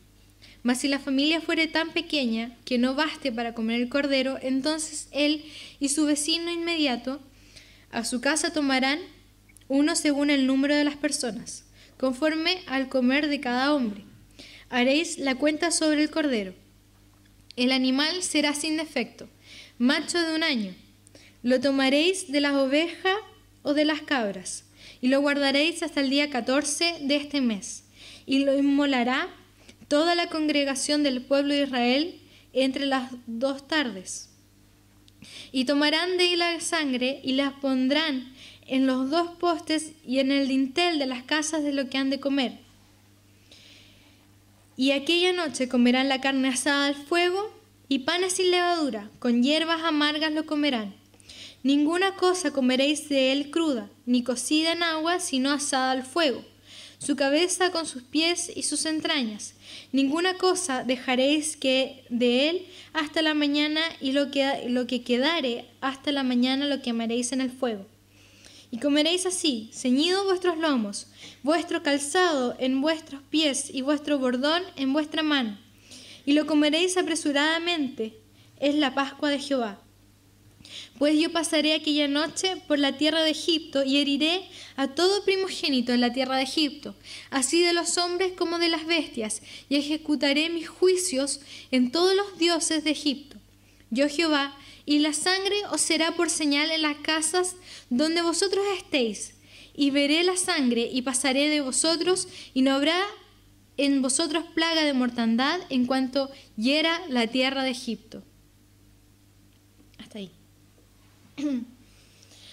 Mas si la familia fuere tan pequeña que no baste para comer el cordero, entonces él y su vecino inmediato a su casa tomarán uno según el número de las personas, conforme al comer de cada hombre. Haréis la cuenta sobre el cordero. El animal será sin defecto, macho de 1 año. Lo tomaréis de las ovejas o de las cabras, y lo guardaréis hasta el día 14 de este mes, y lo inmolará toda la congregación del pueblo de Israel entre las 2 tardes. Y tomarán de la sangre y la pondrán en los 2 postes y en el dintel de las casas de lo que han de comer. Y aquella noche comerán la carne asada al fuego y panes sin levadura, con hierbas amargas lo comerán. Ninguna cosa comeréis de él cruda, ni cocida en agua, sino asada al fuego, su cabeza con sus pies y sus entrañas. Ninguna cosa dejaréis que de él hasta la mañana, y lo que quedare hasta la mañana lo quemaréis en el fuego. Y comeréis así, ceñidos vuestros lomos, vuestro calzado en vuestros pies y vuestro bordón en vuestra mano. Y lo comeréis apresuradamente, es la Pascua de Jehová. Pues yo pasaré aquella noche por la tierra de Egipto y heriré a todo primogénito en la tierra de Egipto, así de los hombres como de las bestias, y ejecutaré mis juicios en todos los dioses de Egipto. Yo Jehová, y la sangre os será por señal en las casas donde vosotros estéis, y veré la sangre y pasaré de vosotros, y no habrá en vosotros plaga de mortandad en cuanto hiera la tierra de Egipto». Hasta ahí.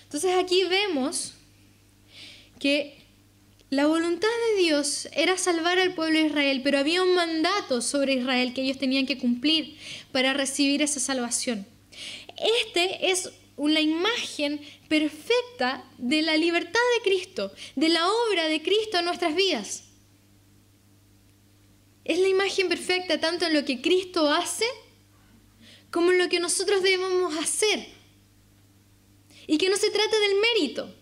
Entonces aquí vemos que la voluntad de Dios era salvar al pueblo de Israel, pero había un mandato sobre Israel que ellos tenían que cumplir para recibir esa salvación. Este es una imagen perfecta de la libertad de Cristo, de la obra de Cristo en nuestras vidas. Es la imagen perfecta tanto en lo que Cristo hace como en lo que nosotros debemos hacer. Y que no se trata del mérito.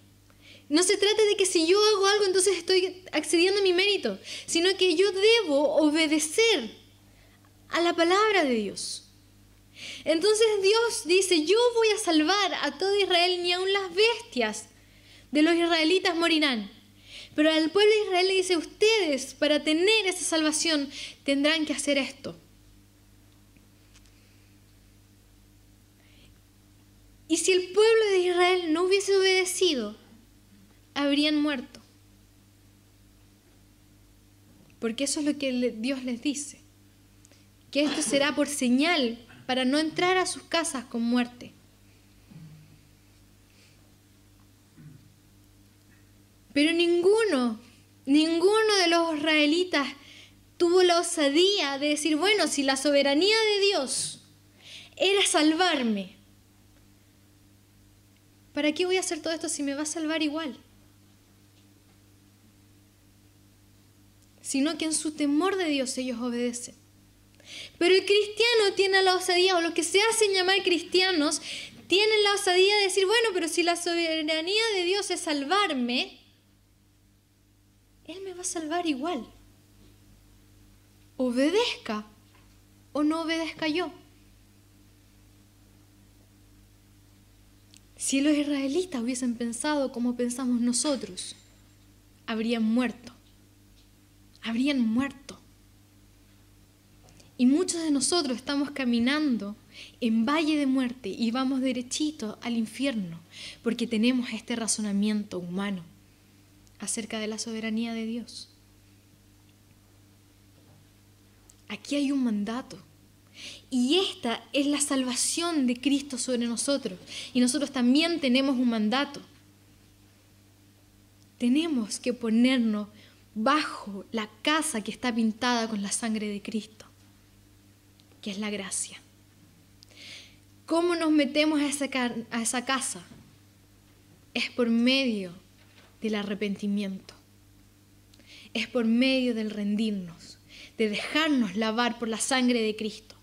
No se trata de que si yo hago algo entonces estoy accediendo a mi mérito, sino que yo debo obedecer a la palabra de Dios. Entonces Dios dice: yo voy a salvar a todo Israel, ni aun las bestias de los israelitas morirán. Pero al pueblo de Israel le dice: ustedes, para tener esa salvación, tendrán que hacer esto. Y si el pueblo de Israel no hubiese obedecido, habrían muerto. Porque eso es lo que Dios les dice. Que esto será por señal para no entrar a sus casas con muerte. Pero ninguno de los israelitas tuvo la osadía de decir: bueno, si la soberanía de Dios era salvarme, ¿para qué voy a hacer todo esto si me va a salvar igual? Sino que en su temor de Dios ellos obedecen. Pero el cristiano tiene la osadía, o los que se hacen llamar cristianos, tienen la osadía de decir, bueno, pero si la soberanía de Dios es salvarme, Él me va a salvar igual. Obedezca o no obedezca yo. Si los israelitas hubiesen pensado como pensamos nosotros, habrían muerto. Habrían muerto. Y muchos de nosotros estamos caminando en valle de muerte y vamos derechito al infierno porque tenemos este razonamiento humano acerca de la soberanía de Dios. Aquí hay un mandato. Y esta es la salvación de Cristo sobre nosotros. Y nosotros también tenemos un mandato. Tenemos que ponernos bajo la casa que está pintada con la sangre de Cristo, que es la gracia. ¿Cómo nos metemos a esa casa? Es por medio del arrepentimiento. Es por medio del rendirnos, de dejarnos lavar por la sangre de Cristo.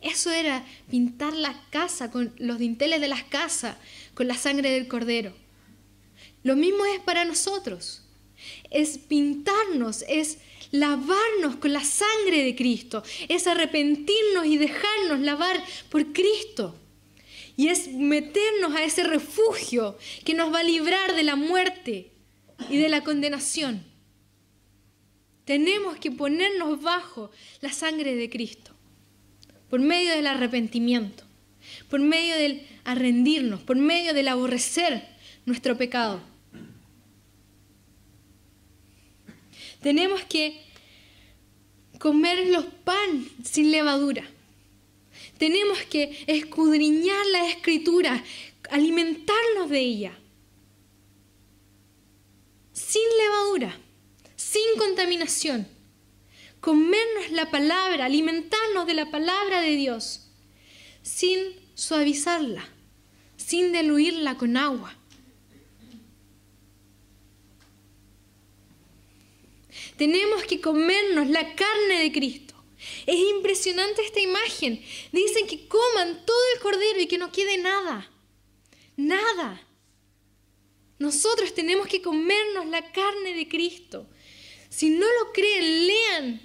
Eso era pintar la casa con los dinteles de las casas, con la sangre del Cordero. Lo mismo es para nosotros. Es pintarnos, es lavarnos con la sangre de Cristo, es arrepentirnos y dejarnos lavar por Cristo. Y es meternos a ese refugio que nos va a librar de la muerte y de la condenación. Tenemos que ponernos bajo la sangre de Cristo, por medio del arrepentimiento, por medio del rendirnos, por medio del aborrecer nuestro pecado. Tenemos que comer los pan sin levadura. Tenemos que escudriñar la Escritura, alimentarnos de ella, sin levadura, sin contaminación. Comernos la palabra, alimentarnos de la palabra de Dios, sin suavizarla, sin diluirla con agua. Tenemos que comernos la carne de Cristo. Es impresionante esta imagen. Dicen que coman todo el cordero y que no quede nada. Nada. Nosotros tenemos que comernos la carne de Cristo. Si no lo creen, lean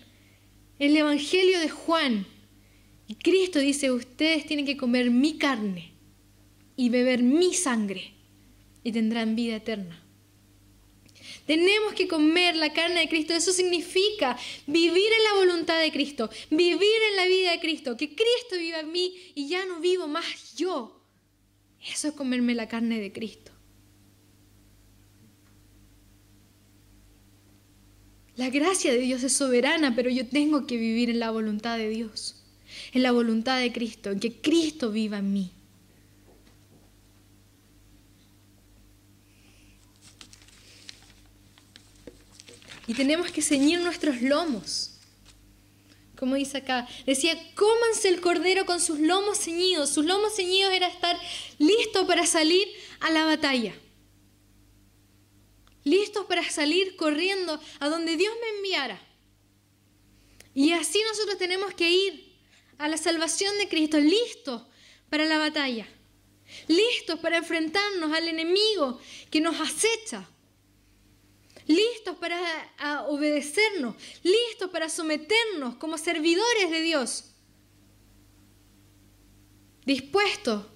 el Evangelio de Juan. Y Cristo dice, ustedes tienen que comer mi carne y beber mi sangre y tendrán vida eterna. Tenemos que comer la carne de Cristo. Eso significa vivir en la voluntad de Cristo, vivir en la vida de Cristo, que Cristo viva en mí y ya no vivo más yo. Eso es comerme la carne de Cristo. La gracia de Dios es soberana, pero yo tengo que vivir en la voluntad de Dios, en la voluntad de Cristo, en que Cristo viva en mí. Y tenemos que ceñir nuestros lomos. Como dice acá, decía, cómanse el cordero con sus lomos ceñidos. Sus lomos ceñidos era estar listo para salir a la batalla. Listos para salir corriendo a donde Dios me enviara. Y así nosotros tenemos que ir a la salvación de Cristo, listos para la batalla. Listos para enfrentarnos al enemigo que nos acecha. Listos para obedecernos, listos para someternos como servidores de Dios, dispuestos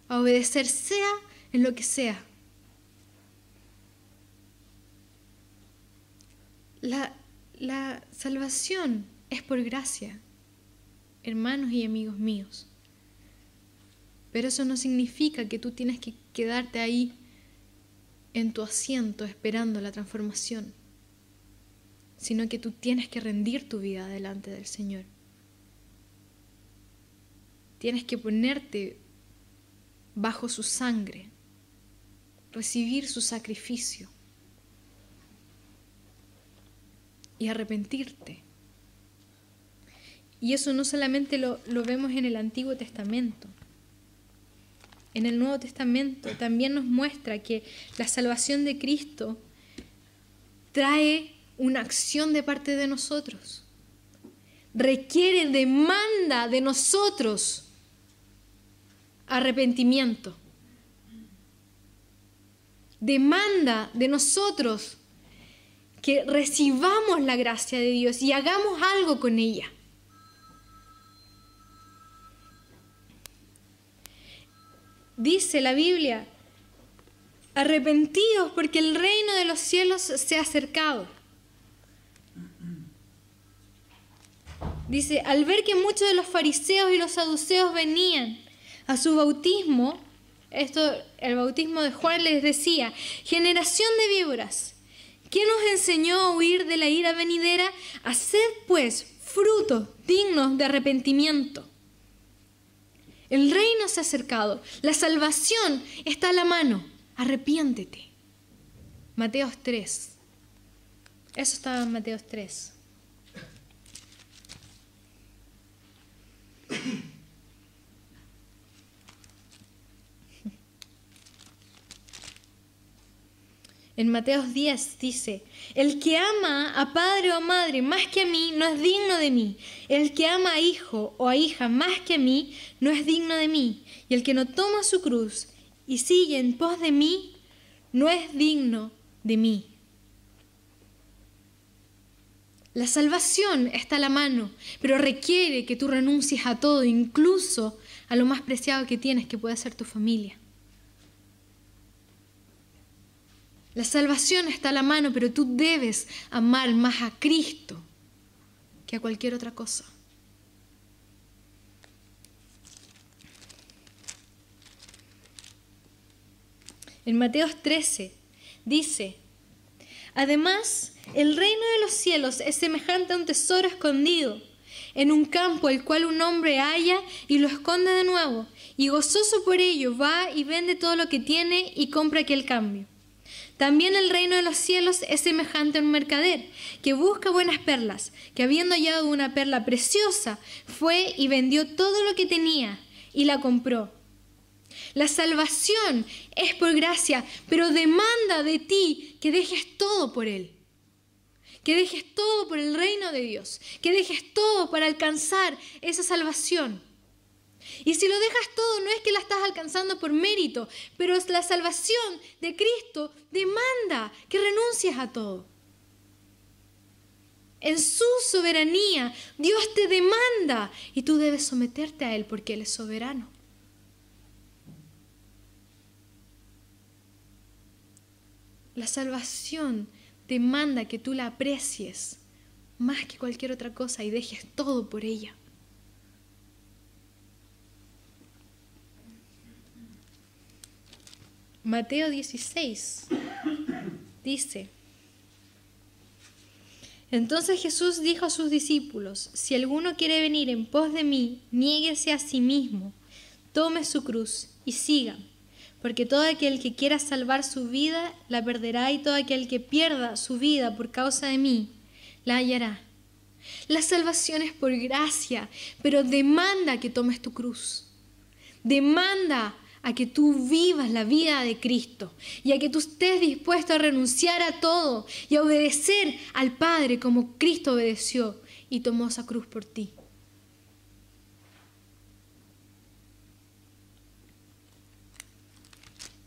a obedecer sea en lo que sea. La salvación es por gracia, hermanos y amigos míos, pero eso no significa que tú tienes que quedarte ahí en tu asiento esperando la transformación, sino que tú tienes que rendir tu vida delante del Señor. Tienes que ponerte bajo su sangre, recibir su sacrificio y arrepentirte. Y eso no solamente lo vemos en el Antiguo Testamento. en el Nuevo Testamento también nos muestra que la salvación de Cristo trae una acción de parte de nosotros. Requiere, demanda de nosotros arrepentimiento. Demanda de nosotros que recibamos la gracia de Dios y hagamos algo con ella. Dice la Biblia, arrepentidos porque el reino de los cielos se ha acercado. Dice, al ver que muchos de los fariseos y los saduceos venían a su bautismo, el bautismo de Juan les decía, generación de víboras, ¿quién nos enseñó a huir de la ira venidera? Haced pues frutos dignos de arrepentimiento. El reino se ha acercado, la salvación está a la mano, arrepiéntete. Mateos 3. Eso estaba en Mateos 3. En Mateos 10 dice, el que ama a padre o a madre más que a mí no es digno de mí. El que ama a hijo o a hija más que a mí no es digno de mí. Y el que no toma su cruz y sigue en pos de mí no es digno de mí. La salvación está a la mano, pero requiere que tú renuncies a todo, incluso a lo más preciado que tienes, que puede ser tu familia. La salvación está a la mano, pero tú debes amar más a Cristo que a cualquier otra cosa. En Mateos 13 dice, además, el reino de los cielos es semejante a un tesoro escondido en un campo, el cual un hombre halla y lo esconde de nuevo, y gozoso por ello va y vende todo lo que tiene y compra aquel cambio. También el reino de los cielos es semejante a un mercader que busca buenas perlas, que habiendo hallado una perla preciosa, fue y vendió todo lo que tenía y la compró. La salvación es por gracia, pero demanda de ti que dejes todo por Él. Que dejes todo por el reino de Dios. Que dejes todo para alcanzar esa salvación. Y si lo dejas todo, no es que la estás alcanzando por mérito, pero la salvación de Cristo demanda que renuncies a todo. En su soberanía, Dios te demanda y tú debes someterte a Él porque Él es soberano. La salvación demanda que tú la aprecies más que cualquier otra cosa y dejes todo por ella. Mateo 16 dice, entonces Jesús dijo a sus discípulos, si alguno quiere venir en pos de mí, niéguese a sí mismo, tome su cruz y sígame, porque todo aquel que quiera salvar su vida la perderá y todo aquel que pierda su vida por causa de mí la hallará. La salvación es por gracia, pero demanda que tomes tu cruz. Demanda a que tú vivas la vida de Cristo y a que tú estés dispuesto a renunciar a todo y a obedecer al Padre como Cristo obedeció y tomó esa cruz por ti.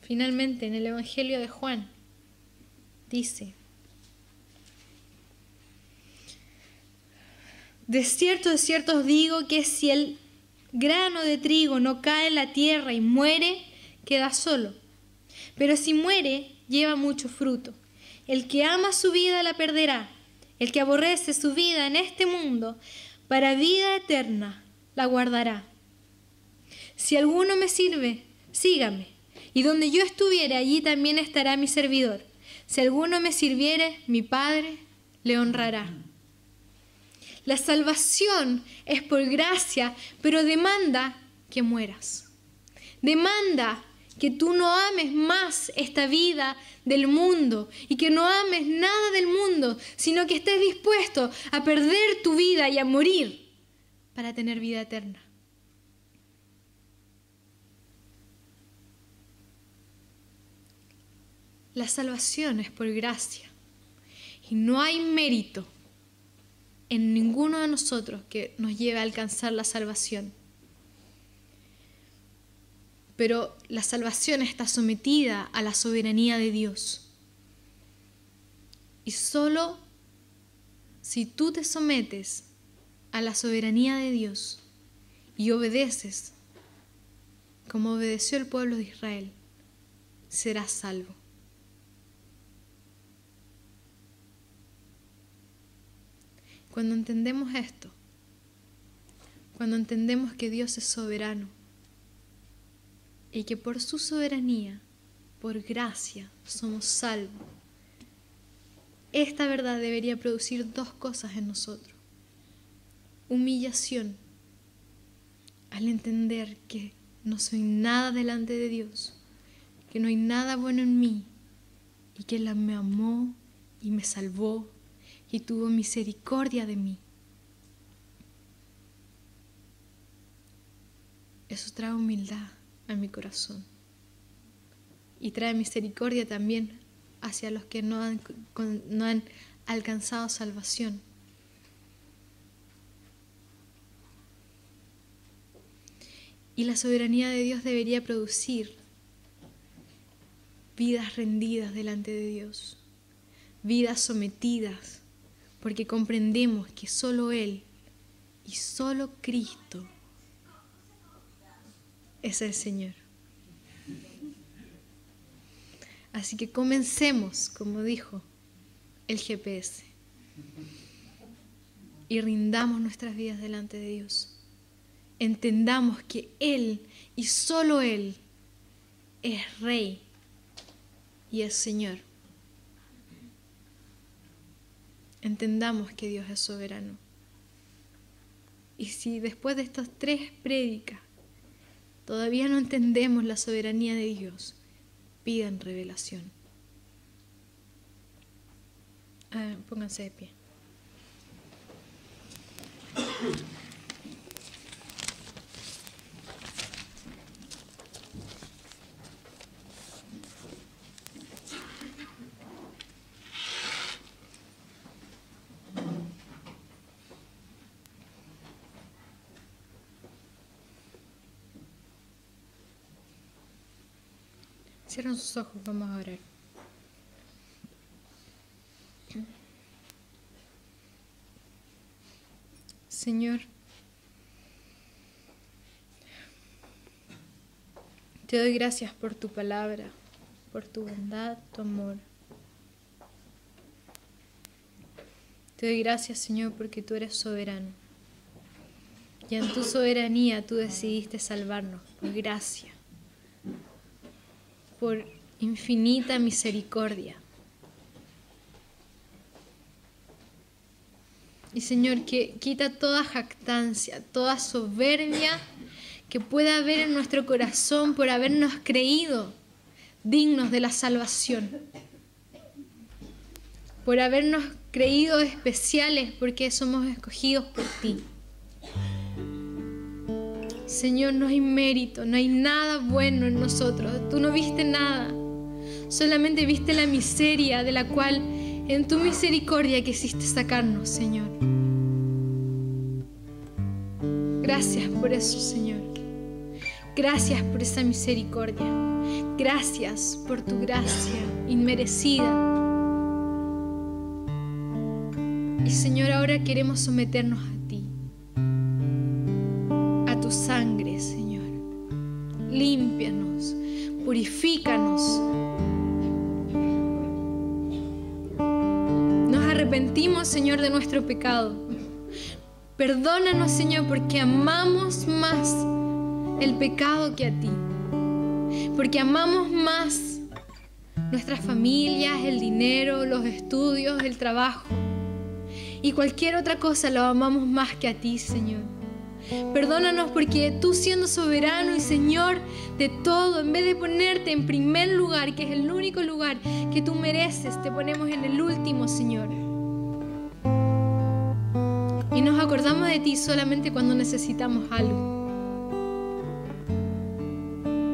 Finalmente, en el Evangelio de Juan, dice, de cierto os digo que si el grano de trigo no cae en la tierra y muere, queda solo. Pero si muere, lleva mucho fruto. El que ama su vida la perderá. El que aborrece su vida en este mundo, para vida eterna, la guardará. Si alguno me sirve, sígame. Y donde yo estuviere, allí también estará mi servidor. Si alguno me sirviere, mi Padre le honrará. La salvación es por gracia, pero demanda que mueras. Demanda que tú no ames más esta vida del mundo y que no ames nada del mundo, sino que estés dispuesto a perder tu vida y a morir para tener vida eterna. la salvación es por gracia. Y no hay mérito en ninguno de nosotros que nos lleve a alcanzar la salvación. Pero la salvación está sometida a la soberanía de Dios. Y solo si tú te sometes a la soberanía de Dios y obedeces, como obedeció el pueblo de Israel, serás salvo. Cuando entendemos esto, cuando entendemos que Dios es soberano y que por su soberanía, por gracia, somos salvos, esta verdad debería producir dos cosas en nosotros. Humillación, al entender que no soy nada delante de Dios, que no hay nada bueno en mí y que Él me amó y me salvó y tuvo misericordia de mí. Eso trae humildad a mi corazón y trae misericordia también hacia los que no han alcanzado salvación. Y la soberanía de Dios debería producir vidas rendidas delante de Dios, vidas sometidas, porque comprendemos que solo Él y solo Cristo es el Señor. Así que comencemos, como dijo el GPS, y rindamos nuestras vidas delante de Dios. Entendamos que Él y solo Él es Rey y es Señor. Entendamos que Dios es soberano. Y si después de estas 3 prédicas todavía no entendemos la soberanía de Dios, pidan revelación. Pónganse de pie. Cierren sus ojos, vamos a orar. Señor, te doy gracias por tu palabra, por tu bondad, tu amor. Te doy gracias, Señor, porque tú eres soberano. Y en tu soberanía tú decidiste salvarnos por gracia, por infinita misericordia. Y Señor, que quita toda jactancia, toda soberbia que pueda haber en nuestro corazón por habernos creído dignos de la salvación, por habernos creído especiales porque somos escogidos por ti. Señor, no hay mérito, no hay nada bueno en nosotros. Tú no viste nada, solamente viste la miseria de la cual en tu misericordia quisiste sacarnos, Señor. Gracias por eso, Señor. Gracias por esa misericordia. Gracias por tu gracia inmerecida. Y Señor, ahora queremos someternos a ti, a tu sangre, Señor. Límpianos, purifícanos. Nos arrepentimos, Señor, de nuestro pecado. Perdónanos, Señor, porque amamos más el pecado que a ti. Porque amamos más nuestras familias, el dinero, los estudios, el trabajo. Y cualquier otra cosa lo amamos más que a ti, Señor. Perdónanos porque tú, siendo soberano y Señor de todo, en vez de ponerte en primer lugar, que es el único lugar que tú mereces, te ponemos en el último, Señor. Y nos acordamos de ti solamente cuando necesitamos algo.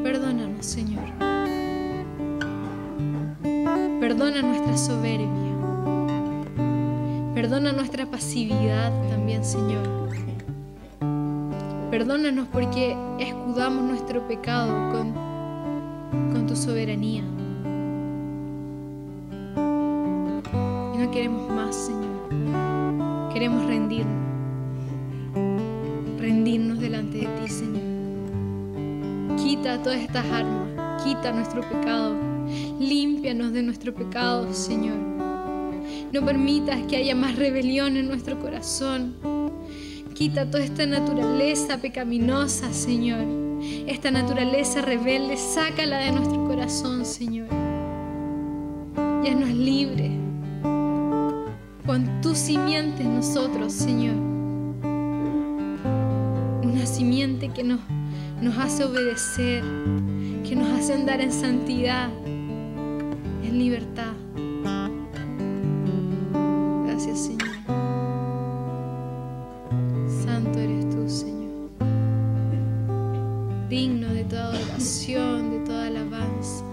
Perdónanos, Señor. Perdona nuestra soberbia. Perdona nuestra pasividad también, Señor. Perdónanos porque escudamos nuestro pecado con tu soberanía. Y no queremos más, Señor. Queremos rendirnos. Rendirnos delante de ti, Señor. Quita todas estas armas. Quita nuestro pecado. Límpianos de nuestro pecado, Señor. No permitas que haya más rebelión en nuestro corazón. Quita toda esta naturaleza pecaminosa, Señor. Esta naturaleza rebelde, sácala de nuestro corazón, Señor. Y haznos libres. Pon tu simiente en nosotros, Señor. Una simiente que nos hace obedecer, que nos hace andar en santidad, en libertad. Gracias, Señor. Santo eres tú, Señor. Digno de toda adoración, de toda alabanza.